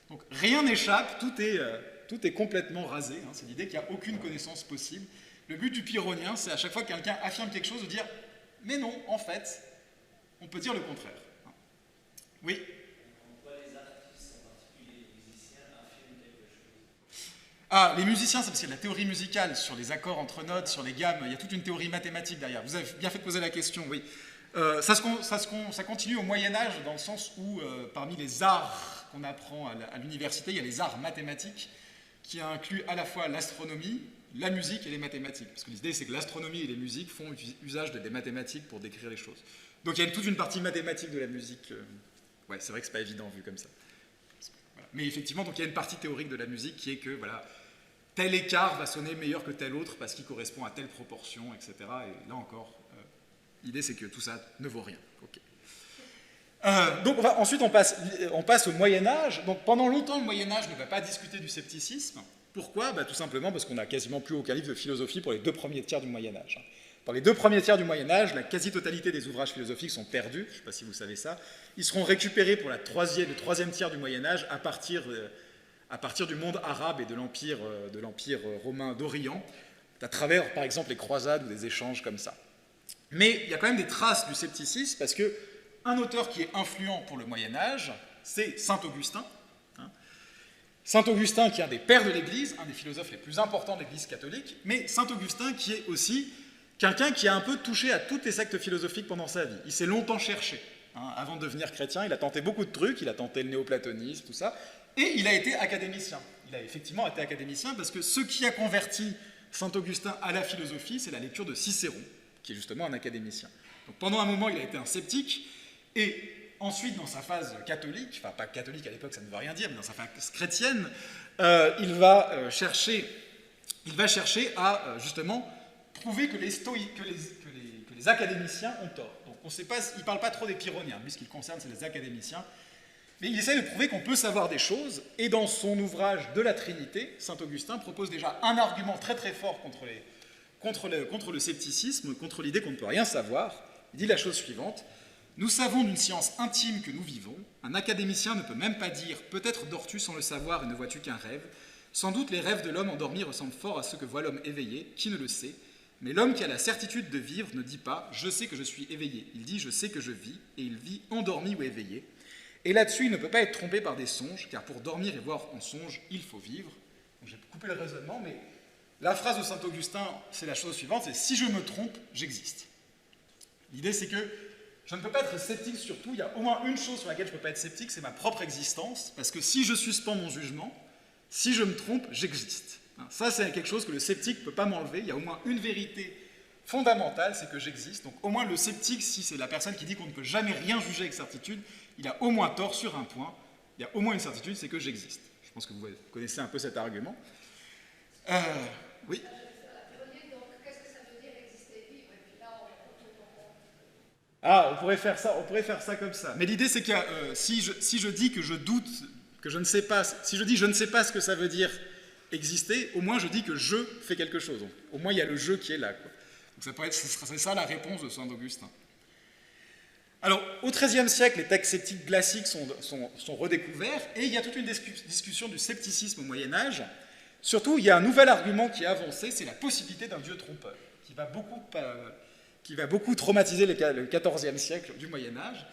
Donc, rien n'échappe, tout est complètement rasé. Hein, c'est l'idée qu'il n'y a aucune connaissance possible. Le but du pyrrhonien, c'est à chaque fois que quelqu'un affirme quelque chose, de dire « mais non, en fait, on peut dire le contraire ». Oui. Pourquoi les artistes, en particulier les musiciens, affirment quelque chose? Ah, les musiciens, c'est parce qu'il y a de la théorie musicale sur les accords entre notes, sur les gammes, il y a toute une théorie mathématique derrière. Vous avez bien fait de poser la question, oui. Ça continue au Moyen-Âge, dans le sens où, parmi les arts qu'on apprend à l'université, il y a les arts mathématiques, qui incluent à la fois l'astronomie, la musique et les mathématiques. Parce que l'idée, c'est que l'astronomie et les musiques font usage des mathématiques pour décrire les choses. Donc il y a toute une partie mathématique de la musique. Ouais, c'est vrai que c'est pas évident vu comme ça. Voilà. Mais effectivement, donc il y a une partie théorique de la musique qui est que voilà, tel écart va sonner meilleur que tel autre parce qu'il correspond à telle proportion, etc. Et là encore, l'idée, c'est que tout ça ne vaut rien. Okay. Donc ensuite, on passe au Moyen-Âge. Donc pendant longtemps, le Moyen-Âge ne va pas discuter du scepticisme. Pourquoi? Tout simplement parce qu'on n'a quasiment plus aucun livre de philosophie pour les 2 premiers tiers du Moyen-Âge. Dans les 2 premiers tiers du Moyen-Âge, la quasi-totalité des ouvrages philosophiques sont perdus, je ne sais pas si vous savez ça. Ils seront récupérés pour le 3e tiers du Moyen-Âge à partir du monde arabe et de l'Empire romain d'Orient, à travers, par exemple, les croisades ou des échanges comme ça. Mais il y a quand même des traces du scepticisme, parce qu'un auteur qui est influent pour le Moyen-Âge, c'est saint Augustin. Saint Augustin qui est un des pères de l'Église, un des philosophes les plus importants de l'Église catholique, mais saint Augustin qui est aussi quelqu'un qui a un peu touché à toutes les sectes philosophiques pendant sa vie. Il s'est longtemps cherché. Avant de devenir chrétien, il a tenté beaucoup de trucs, il a tenté le néoplatonisme, tout ça, et il a été académicien. Il a effectivement été académicien parce que ce qui a converti saint Augustin à la philosophie, c'est la lecture de Cicéron, qui est justement un académicien. Donc pendant un moment, il a été un sceptique, et ensuite, dans sa phase catholique, enfin pas catholique à l'époque, ça ne veut rien dire, mais dans sa phase chrétienne, il va chercher à justement prouver que les académiciens ont tort. Donc on sait pas, il ne parle pas trop des pyrrhoniens, lui ce qui le concerne c'est les académiciens, mais il essaie de prouver qu'on peut savoir des choses, et dans son ouvrage de la Trinité, saint Augustin propose déjà un argument très très fort contre le scepticisme, contre l'idée qu'on ne peut rien savoir. Il dit la chose suivante: nous savons d'une science intime que nous vivons. Un académicien ne peut même pas dire « peut-être dors-tu sans le savoir et ne vois-tu qu'un rêve ». Sans doute les rêves de l'homme endormi ressemblent fort à ceux que voit l'homme éveillé, qui ne le sait. Mais l'homme qui a la certitude de vivre ne dit pas « je sais que je suis éveillé ». Il dit « je sais que je vis » et il vit endormi ou éveillé. Et là-dessus, il ne peut pas être trompé par des songes, car pour dormir et voir en songe, il faut vivre. J'ai coupé le raisonnement, mais la phrase de saint Augustin, c'est la chose suivante, c'est « si je me trompe, j'existe ». L'idée, c'est que je ne peux pas être sceptique sur tout. Il y a au moins une chose sur laquelle je ne peux pas être sceptique, c'est ma propre existence, parce que si je suspends mon jugement, si je me trompe, j'existe. Ça, c'est quelque chose que le sceptique ne peut pas m'enlever. Il y a au moins une vérité fondamentale, c'est que j'existe. Donc au moins le sceptique, si c'est la personne qui dit qu'on ne peut jamais rien juger avec certitude, il a au moins tort sur un point. Il y a au moins une certitude, c'est que j'existe. Je pense que vous connaissez un peu cet argument. Oui. Ah, on pourrait faire ça comme ça. Mais l'idée, c'est que si je dis que je doute, que je ne sais pas, si je dis je ne sais pas ce que ça veut dire exister, au moins je dis que je fais quelque chose. Donc, au moins il y a le je qui est là, quoi. Donc c'est ça la réponse de saint Augustin. Alors, au XIIIe siècle, les textes sceptiques classiques sont redécouverts, et il y a toute une discussion du scepticisme au Moyen-Âge. Surtout, il y a un nouvel argument qui est avancé, c'est la possibilité d'un Dieu trompeur, qui va beaucoup traumatiser le XIVe siècle du Moyen-Âge.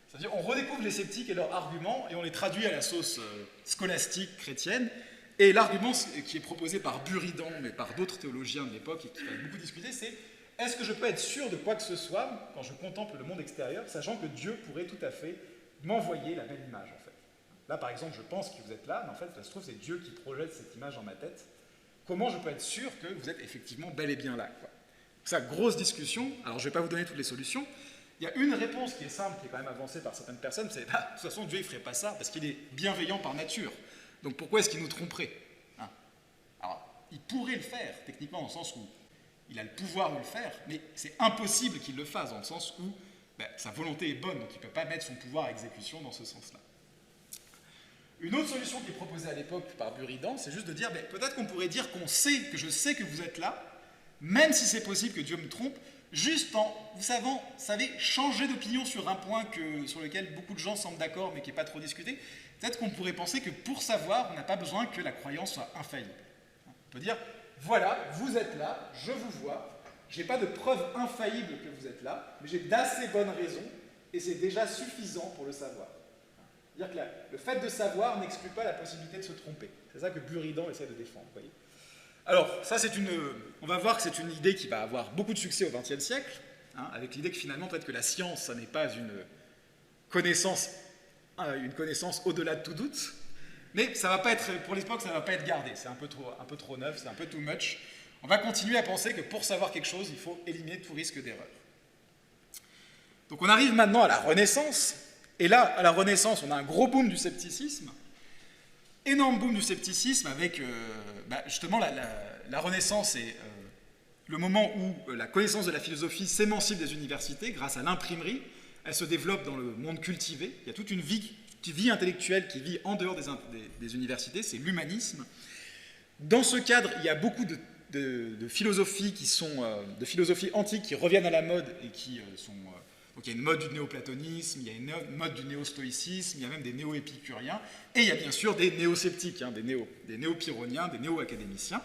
C'est-à-dire on redécouvre les sceptiques et leurs arguments et on les traduit à la sauce scolastique chrétienne. Et l'argument qui est proposé par Buridan, mais par d'autres théologiens de l'époque et qui va beaucoup discuter, c'est est-ce que je peux être sûr de quoi que ce soit quand je contemple le monde extérieur, sachant que Dieu pourrait tout à fait m'envoyer la belle image, en fait? Là, par exemple, je pense que vous êtes là, mais en fait, ça se trouve, c'est Dieu qui projette cette image dans ma tête. Comment je peux être sûr que vous êtes effectivement bel et bien là, quoi? Ça, grosse discussion. Alors, je ne vais pas vous donner toutes les solutions. Il y a une réponse qui est simple, qui est quand même avancée par certaines personnes, c'est bah, de toute façon, Dieu ne ferait pas ça parce qu'il est bienveillant par nature. Donc pourquoi est-ce qu'il nous tromperait, hein? Alors, il pourrait le faire, techniquement, dans le sens où il a le pouvoir de le faire, mais c'est impossible qu'il le fasse, dans le sens où bah, sa volonté est bonne, donc il ne peut pas mettre son pouvoir à exécution dans ce sens-là. Une autre solution qui est proposée à l'époque par Buridan, c'est juste de dire, peut-être qu'on pourrait dire qu'on sait, que je sais que vous êtes là, même si c'est possible que Dieu me trompe, juste en, vous savez, changer d'opinion sur un point sur lequel beaucoup de gens semblent d'accord, mais qui n'est pas trop discuté. Peut-être qu'on pourrait penser que pour savoir, on n'a pas besoin que la croyance soit infaillible. On peut dire, voilà, vous êtes là, je vous vois, je n'ai pas de preuve infaillible que vous êtes là, mais j'ai d'assez bonnes raisons, et c'est déjà suffisant pour le savoir. C'est-à-dire que le fait de savoir n'exclut pas la possibilité de se tromper. C'est ça que Buridan essaie de défendre, vous voyez. Alors, ça, on va voir que c'est une idée qui va avoir beaucoup de succès au XXe siècle, hein, avec l'idée que finalement, peut-être que la science, ça n'est pas une connaissance au-delà de tout doute, mais ça va pas être, pour l'époque, ça ne va pas être gardé. C'est un peu trop neuf, c'est un peu too much. On va continuer à penser que pour savoir quelque chose, il faut éliminer tout risque d'erreur. Donc on arrive maintenant à la Renaissance, et là, à la Renaissance, on a un gros boom du scepticisme, énorme boom du scepticisme avec, justement, la Renaissance est le moment où la connaissance de la philosophie s'émancipe des universités grâce à l'imprimerie. Elle se développe dans le monde cultivé. Il y a toute une vie intellectuelle qui vit en dehors des universités, c'est l'humanisme. Dans ce cadre, il y a beaucoup de philosophies de philosophie antique qui reviennent à la mode et qui sont... donc il y a une mode du néoplatonisme, il y a une mode du néo-stoïcisme, il y a même des néo-épicuriens, et il y a bien sûr des néo-sceptiques, hein, des néo-pyrrhoniens, des néo-académiciens.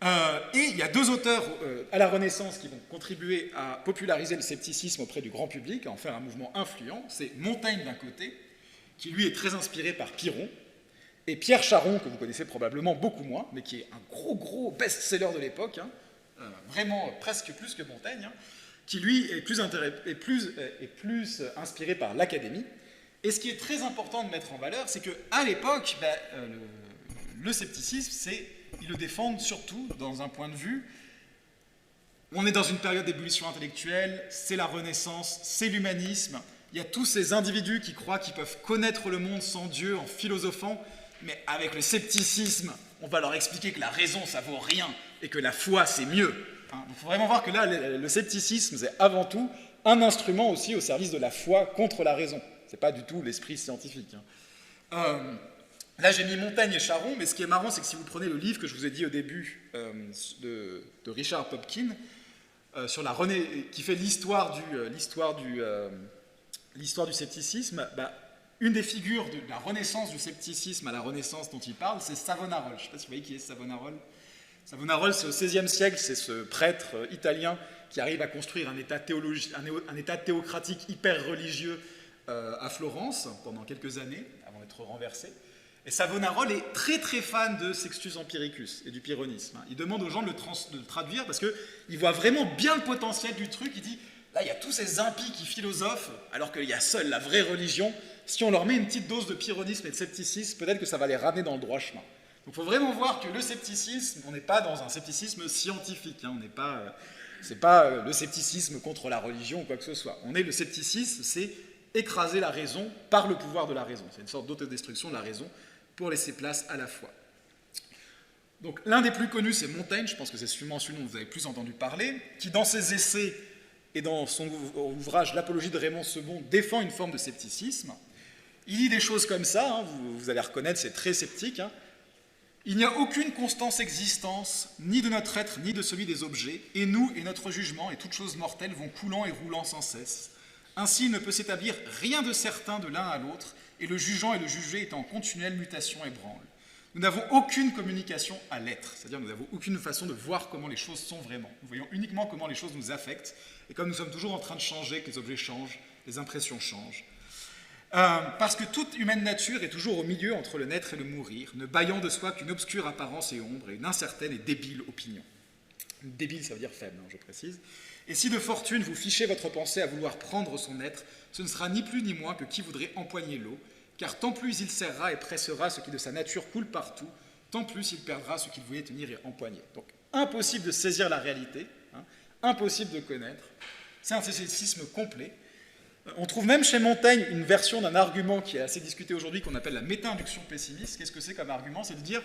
Et il y a deux auteurs à la Renaissance qui vont contribuer à populariser le scepticisme auprès du grand public, à en faire un mouvement influent. C'est Montaigne d'un côté, qui lui est très inspiré par Pyrrhon, et Pierre Charon, que vous connaissez probablement beaucoup moins, mais qui est un gros best-seller de l'époque, hein, vraiment presque plus que Montaigne, hein, qui lui est plus inspiré par l'académie. Et ce qui est très important de mettre en valeur, c'est qu'à l'époque, le scepticisme, ils le défendent surtout dans un point de vue, on est dans une période d'ébullition intellectuelle, c'est la Renaissance, c'est l'humanisme, il y a tous ces individus qui croient qu'ils peuvent connaître le monde sans Dieu en philosophant, mais avec le scepticisme, on va leur expliquer que la raison, ça vaut rien, et que la foi, c'est mieux. Il faut vraiment voir que là, le scepticisme, c'est avant tout un instrument aussi au service de la foi contre la raison. Ce n'est pas du tout l'esprit scientifique. Là, j'ai mis Montaigne et Charon, mais ce qui est marrant, c'est que si vous prenez le livre que je vous ai dit au début de Richard Popkin, qui fait l'histoire du scepticisme, une des figures de la renaissance du scepticisme à la Renaissance dont il parle, c'est Savonarola. Je ne sais pas si vous voyez qui est Savonarola. Savonarola, c'est au XVIe siècle, c'est ce prêtre italien qui arrive à construire un état théocratique hyper religieux à Florence pendant quelques années, avant d'être renversé. Et Savonarola est très fan de Sextus Empiricus et du pyrrhonisme. Il demande aux gens de le traduire parce qu'il voit vraiment bien le potentiel du truc. Il dit, là, il y a tous ces impies qui philosophent, alors qu'il y a seule la vraie religion. Si on leur met une petite dose de pyrrhonisme et de scepticisme, peut-être que ça va les ramener dans le droit chemin. Donc il faut vraiment voir que le scepticisme, on n'est pas dans un scepticisme scientifique, hein, c'est pas le scepticisme contre la religion ou quoi que ce soit. Le scepticisme, c'est écraser la raison par le pouvoir de la raison. C'est une sorte d'autodestruction de la raison pour laisser place à la foi. Donc l'un des plus connus, c'est Montaigne, je pense que c'est sûrement celui dont vous avez plus entendu parler, qui dans ses essais et dans son ouvrage L'Apologie de Raymond II défend une forme de scepticisme. Il dit des choses comme ça, hein, vous allez reconnaître, c'est très sceptique. Hein. Il n'y a aucune constance existence, ni de notre être, ni de celui des objets, et nous et notre jugement et toutes choses mortelles vont coulant et roulant sans cesse. Ainsi, il ne peut s'établir rien de certain de l'un à l'autre, et le jugeant et le jugé est en continuelle mutation et branle. Nous n'avons aucune communication à l'être, c'est-à-dire nous n'avons aucune façon de voir comment les choses sont vraiment. Nous voyons uniquement comment les choses nous affectent, et comme nous sommes toujours en train de changer, que les objets changent, les impressions changent. Parce que toute humaine nature est toujours au milieu entre le naître et le mourir, ne bâillant de soi qu'une obscure apparence et ombre, et une incertaine et débile opinion. Débile, ça veut dire faible, hein, je précise. Et si de fortune vous fichez votre pensée à vouloir prendre son être, ce ne sera ni plus ni moins que qui voudrait empoigner l'eau, car tant plus il serrera et pressera ce qui de sa nature coule partout, tant plus il perdra ce qu'il voulait tenir et empoigner. Donc, impossible de saisir la réalité, hein, impossible de connaître. C'est un scepticisme complet. On trouve même chez Montaigne une version d'un argument qui est assez discuté aujourd'hui, qu'on appelle la méta-induction pessimiste. Qu'est-ce que c'est comme argument? C'est de dire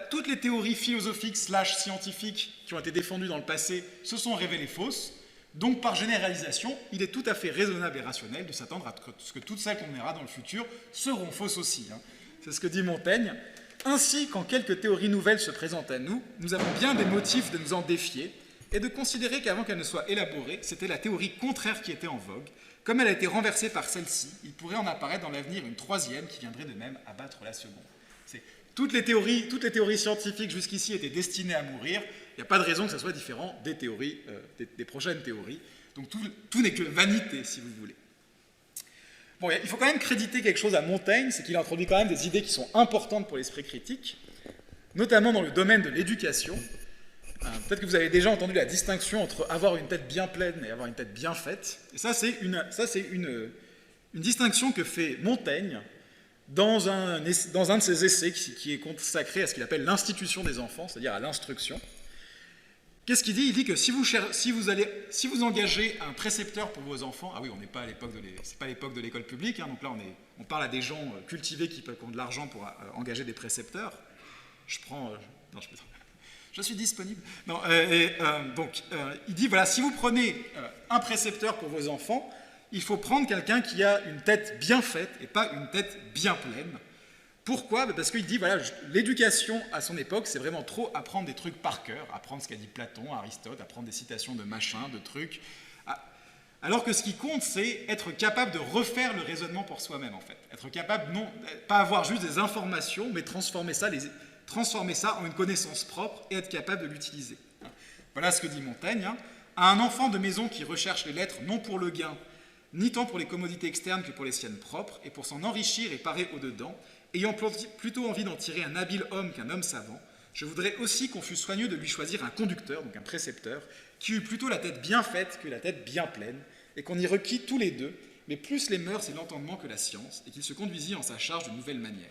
toutes les théories philosophiques / scientifiques qui ont été défendues dans le passé se sont révélées fausses. Donc, par généralisation, il est tout à fait raisonnable et rationnel de s'attendre à ce que toutes celles qu'on verra dans le futur seront fausses aussi. Hein. C'est ce que dit Montaigne. Ainsi, quand quelques théories nouvelles se présentent à nous, nous avons bien des motifs de nous en défier et de considérer qu'avant qu'elle ne soit élaborée, c'était la théorie contraire qui était en vogue. Comme elle a été renversée par celle-ci, il pourrait en apparaître dans l'avenir une troisième qui viendrait de même abattre la seconde. Toutes les théories scientifiques jusqu'ici étaient destinées à mourir. Il n'y a pas de raison que ça soit différent des théories, des prochaines théories. Donc tout n'est que vanité, si vous voulez. Bon, il faut quand même créditer quelque chose à Montaigne, c'est qu'il a introduit quand même des idées qui sont importantes pour l'esprit critique, notamment dans le domaine de l'éducation. Peut-être que vous avez déjà entendu la distinction entre avoir une tête bien pleine et avoir une tête bien faite. Et ça, c'est une distinction que fait Montaigne dans un de ses essais qui est consacré à ce qu'il appelle l'institution des enfants, c'est-à-dire à l'instruction. Qu'est-ce qu'il dit? Il dit que si vous engagez un précepteur pour vos enfants, ah oui, on n'est pas à l'époque c'est pas l'époque de l'école publique, hein, donc là on parle à des gens cultivés qui ont de l'argent pour engager des précepteurs. Je suis disponible. Non, il dit, voilà, si vous prenez un précepteur pour vos enfants, il faut prendre quelqu'un qui a une tête bien faite et pas une tête bien pleine. Pourquoi? Parce qu'il dit, voilà, l'éducation à son époque, c'est vraiment trop apprendre des trucs par cœur, apprendre ce qu'a dit Platon, Aristote, apprendre des citations de machin, de trucs. Alors que ce qui compte, c'est être capable de refaire le raisonnement pour soi-même, en fait. Être capable, pas avoir juste des informations, mais transformer ça en une connaissance propre et être capable de l'utiliser. Voilà ce que dit Montaigne. Hein. À un enfant de maison qui recherche les lettres non pour le gain, ni tant pour les commodités externes que pour les siennes propres, et pour s'en enrichir et parer au-dedans, ayant plutôt envie d'en tirer un habile homme qu'un homme savant, je voudrais aussi qu'on fût soigneux de lui choisir un conducteur, donc un précepteur, qui eût plutôt la tête bien faite que la tête bien pleine, et qu'on y requît tous les deux, mais plus les mœurs et l'entendement que la science, et qu'il se conduisit en sa charge de nouvelles manières.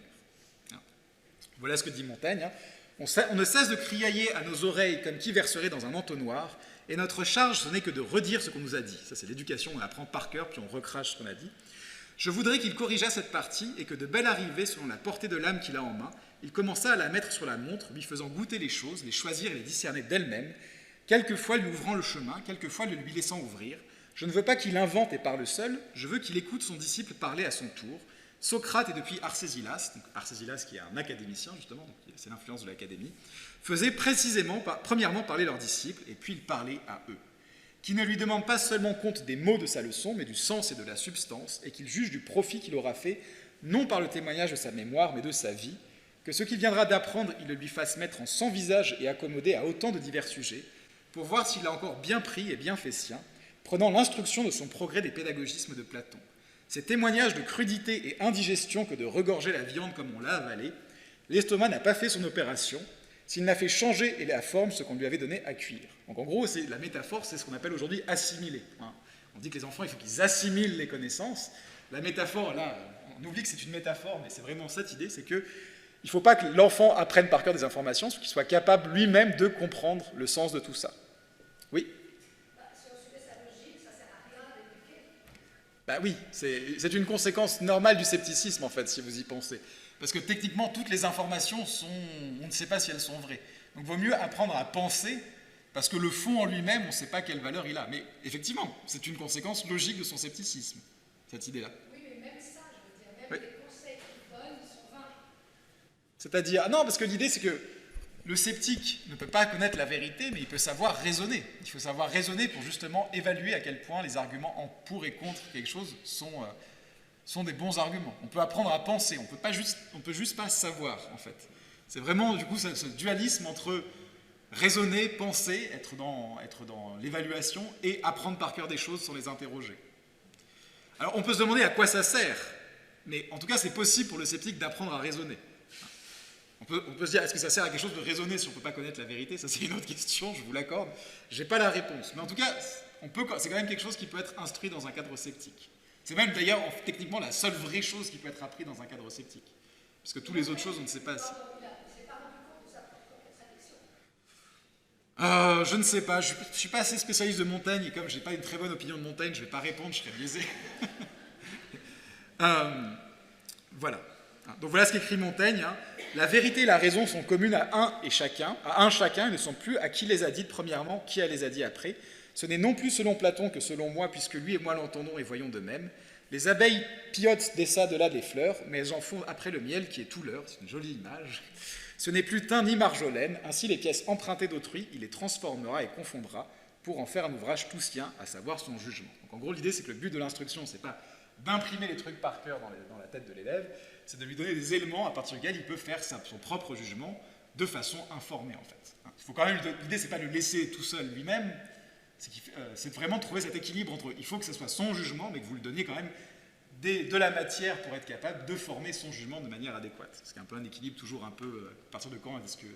Voilà ce que dit Montaigne. Hein. On ne cesse de criailler à nos oreilles comme qui verserait dans un entonnoir, et notre charge, ce n'est que de redire ce qu'on nous a dit. Ça, c'est l'éducation, on apprend par cœur, puis on recrache ce qu'on a dit. Je voudrais qu'il corrigeât cette partie, et que de belle arrivée, selon la portée de l'âme qu'il a en main, il commença à la mettre sur la montre, lui faisant goûter les choses, les choisir et les discerner d'elle-même, quelquefois lui ouvrant le chemin, quelquefois le lui laissant ouvrir. Je ne veux pas qu'il invente et parle seul, je veux qu'il écoute son disciple parler à son tour. Socrate et depuis Arcésilas, donc Arcésilas qui est un académicien justement, c'est l'influence de l'académie, faisaient premièrement parler leurs disciples et puis il parlait à eux. Qui ne lui demande pas seulement compte des mots de sa leçon, mais du sens et de la substance, et qu'il juge du profit qu'il aura fait, non par le témoignage de sa mémoire, mais de sa vie, que ce qu'il viendra d'apprendre, il le lui fasse mettre en 100 visages et accommoder à autant de divers sujets, pour voir s'il a encore bien pris et bien fait sien, prenant l'instruction de son progrès des pédagogismes de Platon. Ces témoignages de crudité et indigestion que de regorger la viande comme on l'a avalée, l'estomac n'a pas fait son opération, s'il n'a fait changer et la forme ce qu'on lui avait donné à cuire. Donc en gros, la métaphore, c'est ce qu'on appelle aujourd'hui assimiler. Hein. On dit que les enfants, il faut qu'ils assimilent les connaissances. La métaphore, là, on oublie que c'est une métaphore, mais c'est vraiment cette idée, c'est qu'il ne faut pas que l'enfant apprenne par cœur des informations, qu'il soit capable lui-même de comprendre le sens de tout ça. Oui? Si on suivait sa logique, ça ne sert à rien d'éduquer. Bah oui, c'est une conséquence normale du scepticisme, en fait, si vous y pensez. Parce que techniquement, toutes les informations on ne sait pas si elles sont vraies. Donc il vaut mieux apprendre à penser, parce que le fond en lui-même, on ne sait pas quelle valeur il a. Mais effectivement, c'est une conséquence logique de son scepticisme, cette idée-là. Oui, mais même ça, je veux dire, même les conseils qu'ils donnent, ils sont vains. C'est-à-dire, non, parce que l'idée, c'est que le sceptique ne peut pas connaître la vérité, mais il peut savoir raisonner. Il faut savoir raisonner pour justement évaluer à quel point les arguments en pour et contre quelque chose sont des bons arguments. On peut apprendre à penser, on peut juste pas savoir, en fait. C'est vraiment, du coup, ce dualisme entre raisonner, penser, être dans l'évaluation et apprendre par cœur des choses sans les interroger. Alors, on peut se demander à quoi ça sert, mais en tout cas, c'est possible pour le sceptique d'apprendre à raisonner. On peut se dire, est-ce que ça sert à quelque chose de raisonner si on ne peut pas connaître la vérité? Ça, c'est une autre question, je vous l'accorde. Je n'ai pas la réponse. Mais en tout cas, c'est quand même quelque chose qui peut être instruit dans un cadre sceptique. C'est même d'ailleurs, techniquement, la seule vraie chose qui peut être apprise dans un cadre sceptique. Parce que toutes les autres choses, on ne sait pas si... Je ne sais pas, je ne suis pas assez spécialiste de Montaigne, et comme je n'ai pas une très bonne opinion de Montaigne, je ne vais pas répondre, je serais biaisé. Voilà. Donc voilà ce qu'écrit Montaigne. Hein. La vérité et la raison sont communes à un chacun, et ne sont plus à qui les a dites premièrement, qui les a dit après. Ce n'est non plus selon Platon que selon moi, puisque lui et moi l'entendons et voyons de même. Les abeilles pillotent deçà de là des fleurs, mais elles en font après le miel qui est tout leur. C'est une jolie image. Ce n'est plus thym ni marjolaine, ainsi les pièces empruntées d'autrui, il les transformera et confondra pour en faire un ouvrage tout sien, à savoir son jugement. Donc en gros, l'idée, c'est que le but de l'instruction, c'est pas d'imprimer les trucs par cœur dans la tête de l'élève, c'est de lui donner des éléments à partir desquels il peut faire son propre jugement de façon informée, en fait. Il faut quand même, l'idée, c'est pas de le laisser tout seul lui-même, c'est vraiment de trouver cet équilibre entre, il faut que ce soit son jugement, mais que vous lui donniez quand même de la matière pour être capable de former son jugement de manière adéquate. C'est un peu un équilibre toujours un peu, à partir de quand est-ce que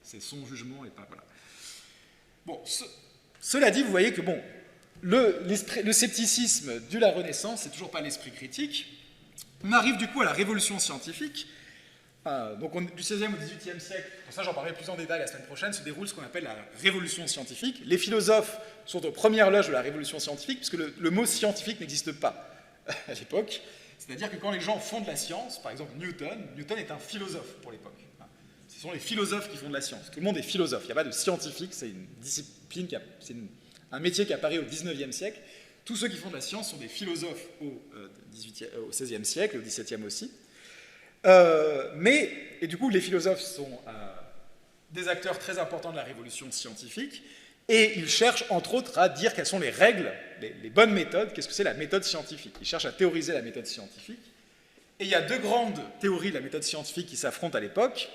c'est son jugement et pas, voilà. Bon, cela dit, vous voyez que, bon, le scepticisme de la Renaissance, c'est toujours pas l'esprit critique. On arrive du coup à la révolution scientifique. Donc du XVIe au XVIIIe siècle, pour ça j'en parlerai plus en détail la semaine prochaine, se déroule ce qu'on appelle la révolution scientifique. Les philosophes sont aux premières loges de la révolution scientifique, puisque le mot scientifique n'existe pas à l'époque. C'est-à-dire que quand les gens font de la science, par exemple Newton est un philosophe pour l'époque. Ce sont les philosophes qui font de la science. Tout le monde est philosophe, il n'y a pas de scientifique, c'est une discipline, un métier qui apparaît au XIXe siècle. Tous ceux qui font de la science sont des philosophes au XVIe siècle, au XVIIe aussi. Et du coup, les philosophes sont des acteurs très importants de la révolution scientifique, et ils cherchent, entre autres, à dire quelles sont les règles, les bonnes méthodes, qu'est-ce que c'est la méthode scientifique. Ils cherchent à théoriser la méthode scientifique. Et il y a deux grandes théories de la méthode scientifique qui s'affrontent à l'époque.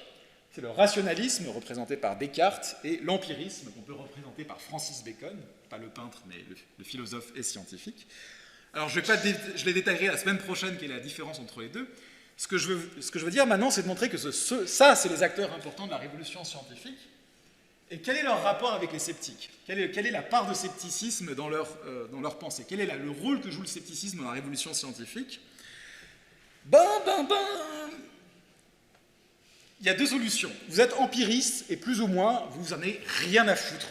C'est le rationalisme, représenté par Descartes, et l'empirisme, qu'on peut représenter par Francis Bacon, pas le peintre, mais le philosophe et scientifique. Alors, je les détaillerai la semaine prochaine, quelle est la différence entre les deux. Ce que je veux dire maintenant, c'est de montrer que ça, c'est les acteurs importants de la révolution scientifique. Et quel est leur rapport avec les sceptiques? Quelle est la part de scepticisme dans leur pensée? Quel est le rôle que joue le scepticisme dans la révolution scientifique? Il y a deux solutions. Vous êtes empiriste et plus ou moins, vous en avez rien à foutre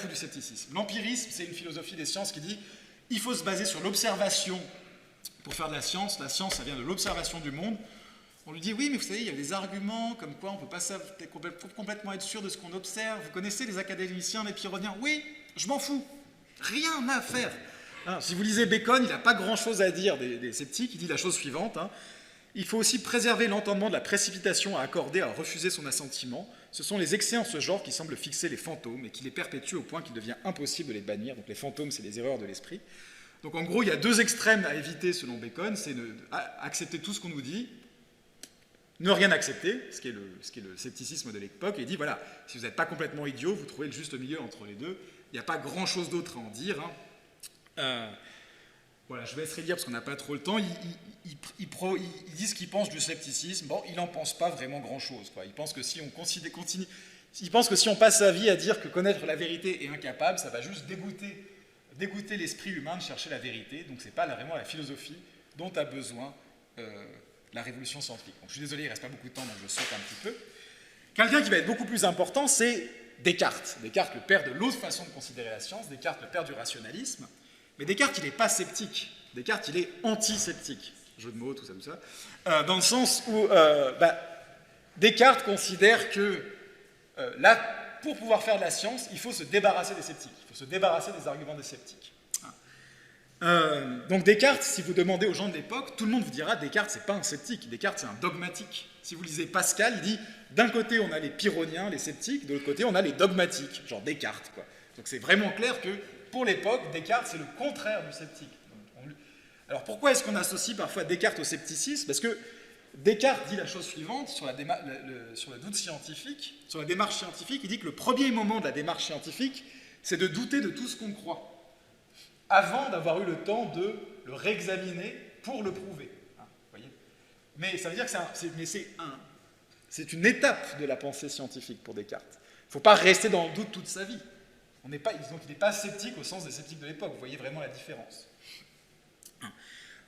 du scepticisme. L'empirisme, c'est une philosophie des sciences qui dit il faut se baser sur l'observation pour faire de la science. La science, ça vient de l'observation du monde. On lui dit oui, mais vous savez, il y a des arguments comme quoi on ne peut pas complètement être sûr de ce qu'on observe. Vous connaissez les académiciens, les pyrrhoniens? Oui, je m'en fous. Rien à faire. Hein, si vous lisez Bacon, il n'a pas grand-chose à dire des sceptiques. Il dit la chose suivante. Hein, il faut aussi préserver l'entendement de la précipitation à accorder à refuser son assentiment. Ce sont les excès en ce genre qui semblent fixer les fantômes et qui les perpétuent au point qu'il devient impossible de les bannir. Donc les fantômes, c'est les erreurs de l'esprit. Donc en gros, il y a deux extrêmes à éviter selon Bacon. C'est accepter tout ce qu'on nous dit, ne rien accepter, ce qui est le scepticisme de l'époque. Et il dit, voilà, si vous n'êtes pas complètement idiot, vous trouvez le juste milieu entre les deux. Il n'y a pas grand-chose d'autre à en dire. Hein. Voilà, je vais laisser lire parce qu'on n'a pas trop le temps. Il dit ce qu'il pense du scepticisme. Bon, il n'en pense pas vraiment grand-chose. Il pense que si on passe sa vie à dire que connaître la vérité est incapable, ça va juste dégoûter l'esprit humain de chercher la vérité. Donc ce n'est pas vraiment la philosophie dont a besoin la révolution scientifique. Donc, je suis désolé, il ne reste pas beaucoup de temps, donc je saute un petit peu. Quelqu'un qui va être beaucoup plus important, c'est Descartes. Descartes, le père de l'autre façon de considérer la science. Descartes, le père du rationalisme. Mais Descartes, il n'est pas sceptique. Descartes, il est anti-sceptique. Jeu de mots, tout ça. Dans le sens où Descartes considère que pour pouvoir faire de la science, il faut se débarrasser des sceptiques. Il faut se débarrasser des arguments des sceptiques. Donc Descartes, si vous demandez aux gens de l'époque, tout le monde vous dira Descartes, c'est pas un sceptique. Descartes, c'est un dogmatique. Si vous lisez Pascal, il dit d'un côté, on a les pyrrhoniens, les sceptiques, de l'autre côté, on a les dogmatiques, genre Descartes, quoi. Donc c'est vraiment clair que pour l'époque, Descartes, c'est le contraire du sceptique. Alors pourquoi est-ce qu'on associe parfois Descartes au scepticisme? Parce que Descartes dit la chose suivante sur le doute scientifique, sur la démarche scientifique. Il dit que le premier moment de la démarche scientifique, c'est de douter de tout ce qu'on croit, avant d'avoir eu le temps de le réexaminer pour le prouver. Hein, voyez, mais ça veut dire que C'est une étape de la pensée scientifique pour Descartes. Il ne faut pas rester dans le doute toute sa vie. Donc il n'est pas sceptique au sens des sceptiques de l'époque. Vous voyez vraiment la différence.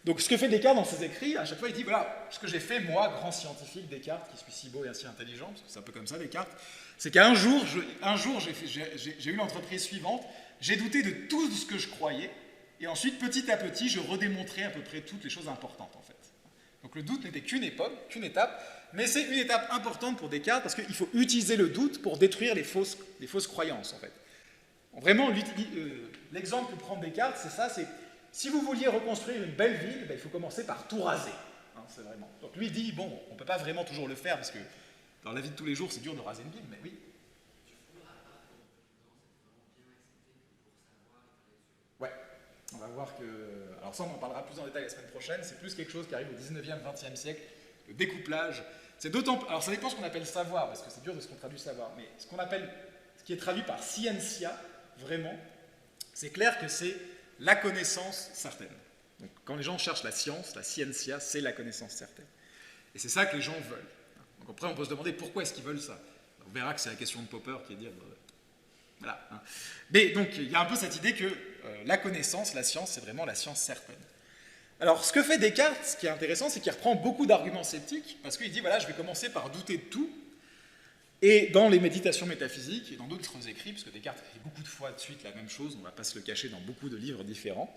Donc ce que fait Descartes dans ses écrits, à chaque fois il dit, voilà, ce que j'ai fait, moi, grand scientifique, Descartes, qui suis si beau et si intelligent, parce que c'est un peu comme ça, Descartes, c'est qu'un jour, j'ai eu l'entreprise suivante, j'ai douté de tout ce que je croyais, et ensuite, petit à petit, je redémontrais à peu près toutes les choses importantes, en fait. Donc le doute n'était qu'une étape, mais c'est une étape importante pour Descartes, parce qu'il faut utiliser le doute pour détruire les fausses croyances, en fait. Vraiment, l'exemple que prend Descartes, c'est ça, c'est si vous vouliez reconstruire une belle ville, ben, il faut commencer par tout raser. Hein, c'est vraiment. Donc lui dit, bon, on ne peut pas vraiment toujours le faire, parce que dans la vie de tous les jours, c'est dur de raser une ville, mais oui. Ouais, on va voir que... Alors ça, on en parlera plus en détail la semaine prochaine, c'est plus quelque chose qui arrive au 19e, 20e siècle, le découplage. C'est d'autant... Alors ça dépend de ce qu'on appelle savoir, parce que c'est dur de ce qu'on traduit savoir, mais ce qui est traduit par scientia, vraiment, c'est clair que c'est la connaissance certaine. Donc, quand les gens cherchent la science, la scientia, c'est la connaissance certaine. Et c'est ça que les gens veulent. Donc après, on peut se demander pourquoi est-ce qu'ils veulent ça. On verra que c'est la question de Popper qui est de dire... voilà. Hein. Mais donc, il y a un peu cette idée que la connaissance, la science, c'est vraiment la science certaine. Alors, ce que fait Descartes, ce qui est intéressant, c'est qu'il reprend beaucoup d'arguments sceptiques, parce qu'il dit, voilà, je vais commencer par douter de tout, et dans les méditations métaphysiques, et dans d'autres écrits, parce que Descartes écrit beaucoup de fois de suite la même chose, on ne va pas se le cacher dans beaucoup de livres différents,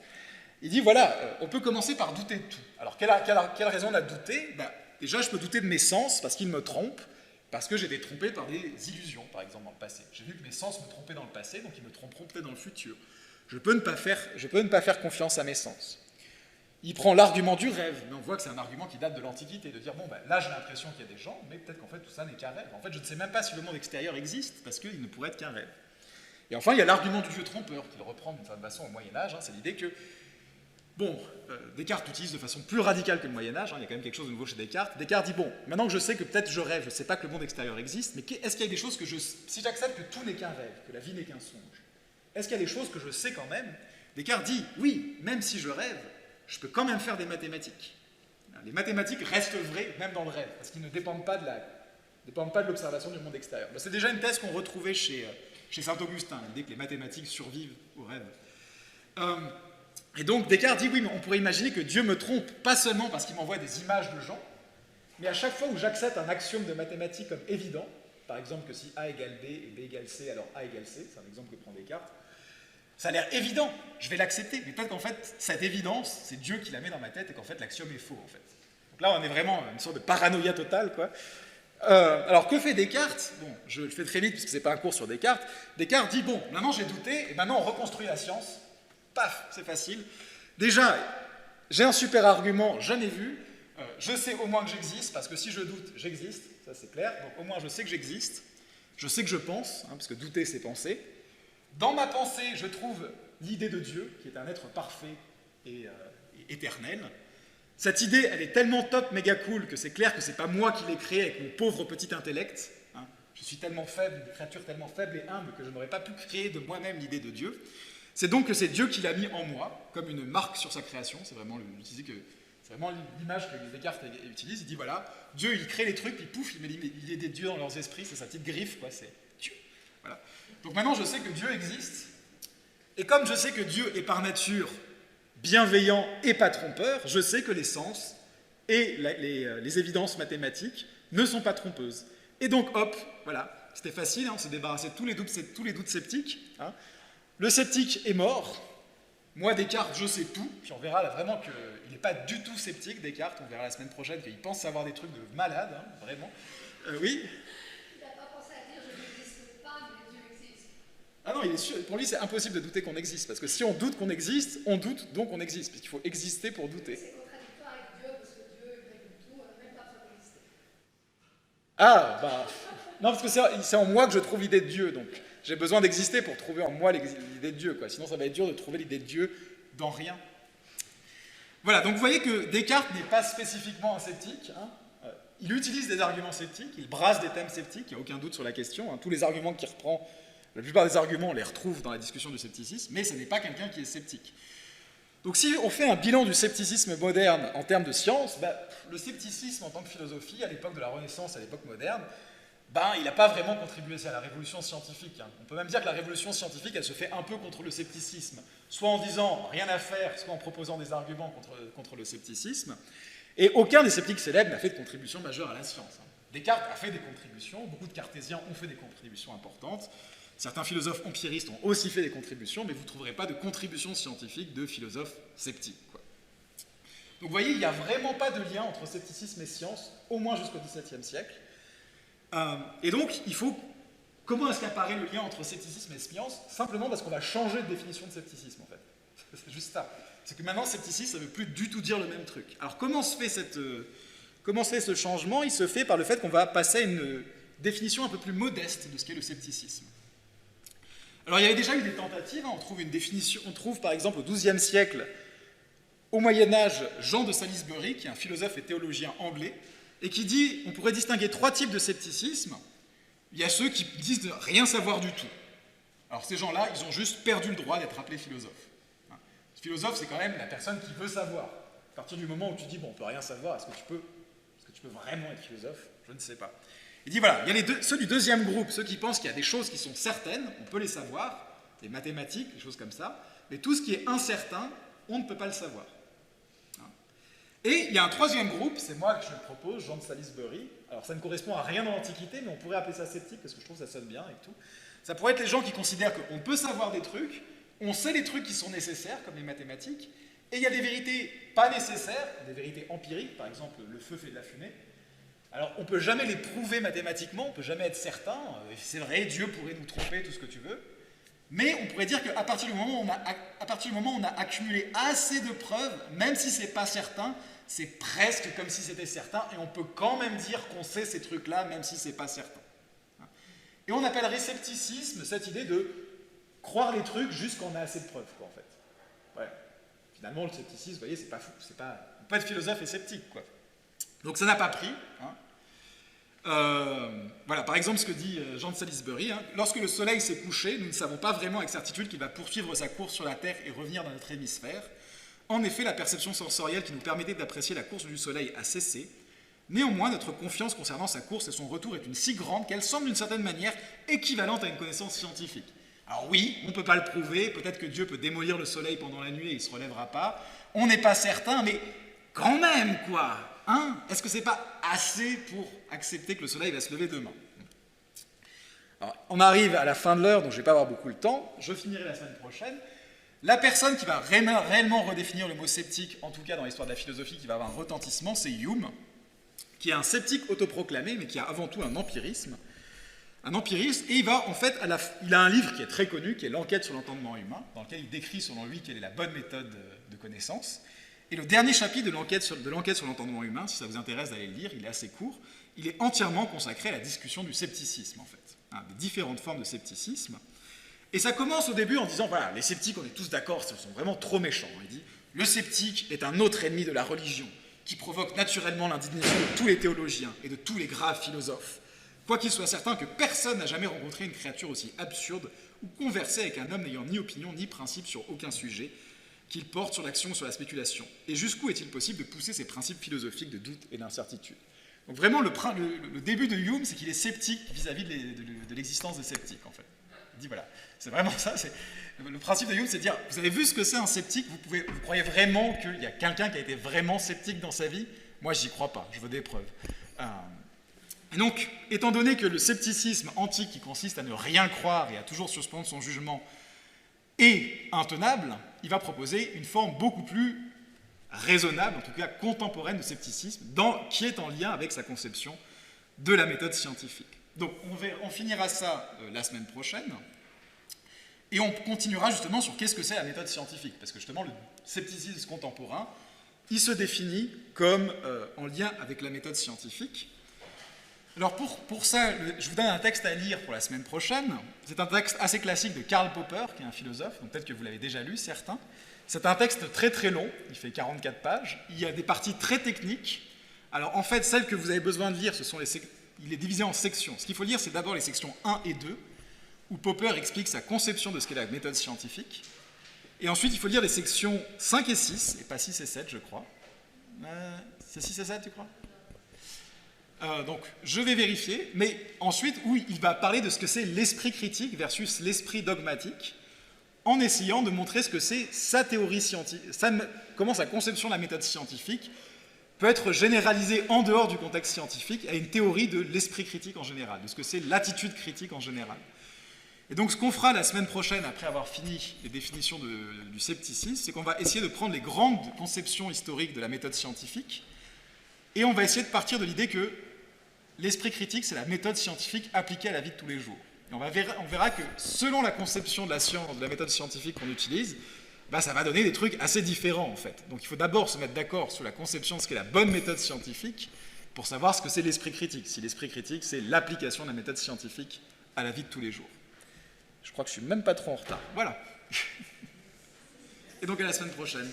il dit, voilà, on peut commencer par douter de tout. Alors, quelle raison on a de douter? Déjà, je peux douter de mes sens, parce qu'ils me trompent, parce que j'ai été trompé par des illusions, par exemple, dans le passé. J'ai vu que mes sens me trompaient dans le passé, donc ils me tromperont peut-être dans le futur. Je peux ne pas faire confiance à mes sens. Il prend l'argument du rêve, mais on voit que c'est un argument qui date de l'Antiquité, de dire, bon, là j'ai l'impression qu'il y a des gens, mais peut-être qu'en fait tout ça n'est qu'un rêve. En fait, je ne sais même pas si le monde extérieur existe, parce qu'il ne pourrait être qu'un rêve. Et enfin, il y a l'argument du vieux trompeur, qu'il reprend d'une certaine façon au Moyen-Âge, c'est l'idée que, bon, Descartes l'utilise de façon plus radicale que le Moyen-Âge, il y a quand même quelque chose de nouveau chez Descartes. Descartes dit, bon, maintenant que je sais que peut-être je rêve, je ne sais pas que le monde extérieur existe, mais est-ce qu'il y a des choses que si j'accepte que tout n'est qu'un rêve, que la vie n'est qu'un songe, est-ce qu'il y a des choses que je sais quand même? Descartes dit, oui, même si je rêve, je peux quand même faire des mathématiques. Les mathématiques restent vraies, même dans le rêve, parce qu'ils ne dépendent pas de l'observation du monde extérieur. C'est déjà une thèse qu'on retrouvait chez Saint-Augustin, l'idée que les mathématiques survivent au rêve. Et donc Descartes dit, oui, mais on pourrait imaginer que Dieu me trompe, pas seulement parce qu'il m'envoie des images de gens, mais à chaque fois où j'accepte un axiome de mathématiques comme évident, par exemple que si A égale B et B égale C, alors A égale C, c'est un exemple que prend Descartes, ça a l'air évident, je vais l'accepter, mais peut-être qu'en fait, cette évidence, c'est Dieu qui la met dans ma tête et qu'en fait, l'axiome est faux, en fait. Donc là, on est vraiment une sorte de paranoïa totale, quoi. Alors, que fait Descartes? Bon, je le fais très vite, puisque ce n'est pas un cours sur Descartes. Descartes dit, bon, maintenant j'ai douté, et maintenant on reconstruit la science. Paf, c'est facile. Déjà, j'ai un super argument, j'en ai vu, je sais au moins que j'existe, parce que si je doute, j'existe, ça c'est clair, donc au moins je sais que j'existe, je sais que je pense, parce que douter, c'est penser. Dans ma pensée, je trouve l'idée de Dieu, qui est un être parfait et éternel. Cette idée, elle est tellement top, méga cool, que c'est clair que c'est pas moi qui l'ai créée avec mon pauvre petit intellect. Hein. Je suis tellement faible, une créature tellement faible et humble que je n'aurais pas pu créer de moi-même l'idée de Dieu. C'est donc que c'est Dieu qui l'a mis en moi, comme une marque sur sa création. C'est vraiment l'image que Descartes utilise. Il dit voilà, Dieu il crée les trucs, puis pouf, il met l'idée des dieux dans leurs esprits, c'est sa petite griffe, quoi, c'est Dieu. Voilà. Donc maintenant je sais que Dieu existe, et comme je sais que Dieu est par nature bienveillant et pas trompeur, je sais que les sens et les évidences mathématiques ne sont pas trompeuses. Et donc hop, voilà, c'était facile, on s'est débarrassé de tous les doutes sceptiques. Hein. Le sceptique est mort. Moi, Descartes, je sais tout. Puis on verra là vraiment qu'il n'est pas du tout sceptique, Descartes. On verra la semaine prochaine qu'il pense savoir des trucs de malade, hein, vraiment. Oui. Il n'a pas pensé à dire je n'existe pas, mais Dieu existe. Ah non, il est sûr. Pour lui, c'est impossible de douter qu'on existe. Parce que si on doute qu'on existe, on doute donc on existe. Puisqu'il faut exister pour douter. C'est contradictoire avec Dieu, parce que Dieu règle tout, on n'a même pas besoin d'exister. Ah, bah. Non, parce que c'est en moi que je trouve l'idée de Dieu. Donc j'ai besoin d'exister pour trouver en moi l'idée de Dieu, quoi. Sinon, ça va être dur de trouver l'idée de Dieu dans rien. Voilà, donc vous voyez que Descartes n'est pas spécifiquement un sceptique. Hein. Il utilise des arguments sceptiques, il brasse des thèmes sceptiques, il n'y a aucun doute sur la question. Hein. Tous les arguments qu'il reprend, la plupart des arguments, on les retrouve dans la discussion du scepticisme, mais ce n'est pas quelqu'un qui est sceptique. Donc si on fait un bilan du scepticisme moderne en termes de science, le scepticisme en tant que philosophie, à l'époque de la Renaissance, à l'époque moderne, il n'a pas vraiment contribué à la révolution scientifique. On peut même dire que la révolution scientifique, elle se fait un peu contre le scepticisme, soit en disant rien à faire, soit en proposant des arguments contre le scepticisme. Et aucun des sceptiques célèbres n'a fait de contribution majeure à la science. Descartes a fait des contributions, beaucoup de cartésiens ont fait des contributions importantes, certains philosophes empiristes ont aussi fait des contributions, mais vous ne trouverez pas de contribution scientifique de philosophes sceptiques, quoi. Donc vous voyez, il n'y a vraiment pas de lien entre scepticisme et science, au moins jusqu'au XVIIe siècle. Et donc, comment est-ce qu'apparaît le lien entre scepticisme et science? Simplement parce qu'on va changer de définition de scepticisme, en fait. C'est juste ça. C'est que maintenant, scepticisme, ça ne veut plus du tout dire le même truc. Alors, comment se fait ce changement? Il se fait par le fait qu'on va passer à une définition un peu plus modeste de ce qu'est le scepticisme. Alors, il y avait déjà eu des tentatives. On trouve une définition. On trouve, par exemple, au XIIe siècle, au Moyen-Âge, Jean de Salisbury, qui est un philosophe et théologien anglais, et qui dit on pourrait distinguer 3 types de scepticisme. Il y a ceux qui disent de rien savoir du tout. Alors ces gens-là, ils ont juste perdu le droit d'être appelés philosophes. Le philosophe, c'est quand même la personne qui veut savoir. À partir du moment où tu dis on peut rien savoir, est-ce que tu peux vraiment être philosophe? Je ne sais pas. Il dit voilà, il y a ceux du deuxième groupe, ceux qui pensent qu'il y a des choses qui sont certaines, on peut les savoir, les mathématiques, des choses comme ça, mais tout ce qui est incertain, on ne peut pas le savoir. Et il y a un troisième groupe, c'est moi que je le propose, Jean de Salisbury. Alors ça ne correspond à rien dans l'Antiquité, mais on pourrait appeler ça sceptique parce que je trouve que ça sonne bien et tout. Ça pourrait être les gens qui considèrent qu'on peut savoir des trucs, on sait les trucs qui sont nécessaires, comme les mathématiques, et il y a des vérités pas nécessaires, des vérités empiriques, par exemple le feu fait de la fumée. Alors on ne peut jamais les prouver mathématiquement, on ne peut jamais être certain, c'est vrai, Dieu pourrait nous tromper, tout ce que tu veux, mais on pourrait dire qu'à partir du moment où on a accumulé assez de preuves, même si ce n'est pas certain, c'est presque comme si c'était certain, et on peut quand même dire qu'on sait ces trucs-là, même si ce n'est pas certain. Et on appellerait scepticisme cette idée de croire les trucs juste quand on a assez de preuves, quoi, en fait. Voilà. Finalement, le scepticisme, vous voyez, c'est pas fou, on peut pas être philosophe et sceptique, quoi. Donc ça n'a pas pris. Voilà, par exemple, ce que dit Jean de Salisbury, lorsque le soleil s'est couché, nous ne savons pas vraiment avec certitude qu'il va poursuivre sa course sur la Terre et revenir dans notre hémisphère. En effet, la perception sensorielle qui nous permettait d'apprécier la course du soleil a cessé. Néanmoins, notre confiance concernant sa course et son retour est une si grande qu'elle semble d'une certaine manière équivalente à une connaissance scientifique. Alors oui, on ne peut pas le prouver, peut-être que Dieu peut démolir le soleil pendant la nuit et il ne se relèvera pas. On n'est pas certain, mais quand même, quoi, est-ce que c'est pas assez pour accepter que le soleil va se lever demain? Alors, on arrive à la fin de l'heure, donc je ne vais pas avoir beaucoup de temps. Je finirai la semaine prochaine. La personne qui va réellement redéfinir le mot sceptique, en tout cas dans l'histoire de la philosophie, qui va avoir un retentissement, c'est Hume, qui est un sceptique autoproclamé, mais qui a avant tout un empirisme. Un empiriste, et il va, en fait, il a un livre qui est très connu, qui est L'enquête sur l'entendement humain, dans lequel il décrit, selon lui, quelle est la bonne méthode de connaissance. Et le dernier chapitre de l'enquête sur l'entendement humain, si ça vous intéresse d'aller le lire, il est assez court, il est entièrement consacré à la discussion du scepticisme, en fait, des différentes formes de scepticisme. Et ça commence au début en disant, voilà, les sceptiques, on est tous d'accord, ils sont vraiment trop méchants. Il dit, le sceptique est un autre ennemi de la religion, qui provoque naturellement l'indignation de tous les théologiens et de tous les graves philosophes, quoiqu'il soit certain que personne n'a jamais rencontré une créature aussi absurde ou conversé avec un homme n'ayant ni opinion ni principe sur aucun sujet, qu'il porte sur l'action ou sur la spéculation. Et jusqu'où est-il possible de pousser ces principes philosophiques de doute et d'incertitude? Donc vraiment, le début de Hume, c'est qu'il est sceptique vis-à-vis de l'existence des sceptiques, en fait. Il dit, voilà, c'est vraiment ça. Le principe de Hume, c'est de dire, vous avez vu ce que c'est un sceptique? Vous croyez vraiment qu'il y a quelqu'un qui a été vraiment sceptique dans sa vie? Moi, j'y crois pas, je veux des preuves. Et donc, étant donné que le scepticisme antique, qui consiste à ne rien croire et à toujours suspendre son jugement, est intenable, il va proposer une forme beaucoup plus raisonnable, en tout cas contemporaine de scepticisme, qui est en lien avec sa conception de la méthode scientifique. Donc on finira ça la semaine prochaine, et on continuera justement sur qu'est-ce que c'est la méthode scientifique, parce que justement le scepticisme contemporain, il se définit comme en lien avec la méthode scientifique. Alors pour ça, je vous donne un texte à lire pour la semaine prochaine. C'est un texte assez classique de Karl Popper, qui est un philosophe, donc peut-être que vous l'avez déjà lu, certains. C'est un texte très très long, il fait 44 pages. Il y a des parties très techniques. Alors en fait, celles que vous avez besoin de lire, il est divisé en sections. Ce qu'il faut lire, c'est d'abord les sections 1 et 2, où Popper explique sa conception de ce qu'est la méthode scientifique. Et ensuite, il faut lire les sections 5 et 6, et pas 6 et 7, je crois. C'est 6 et 7, tu crois? Donc, je vais vérifier, mais ensuite, oui, il va parler de ce que c'est l'esprit critique versus l'esprit dogmatique, en essayant de montrer ce que c'est sa théorie scientifique, comment sa conception de la méthode scientifique peut être généralisée en dehors du contexte scientifique à une théorie de l'esprit critique en général, de ce que c'est l'attitude critique en général. Et donc ce qu'on fera la semaine prochaine, après avoir fini les définitions du scepticisme, c'est qu'on va essayer de prendre les grandes conceptions historiques de la méthode scientifique, et on va essayer de partir de l'idée que l'esprit critique, c'est la méthode scientifique appliquée à la vie de tous les jours. Et on verra que selon la conception de la science, de la méthode scientifique qu'on utilise, ça va donner des trucs assez différents en fait. Donc il faut d'abord se mettre d'accord sur la conception de ce qu'est la bonne méthode scientifique pour savoir ce que c'est l'esprit critique. Si l'esprit critique, c'est l'application de la méthode scientifique à la vie de tous les jours. Je crois que je suis même pas trop en retard. Voilà. Et donc à la semaine prochaine.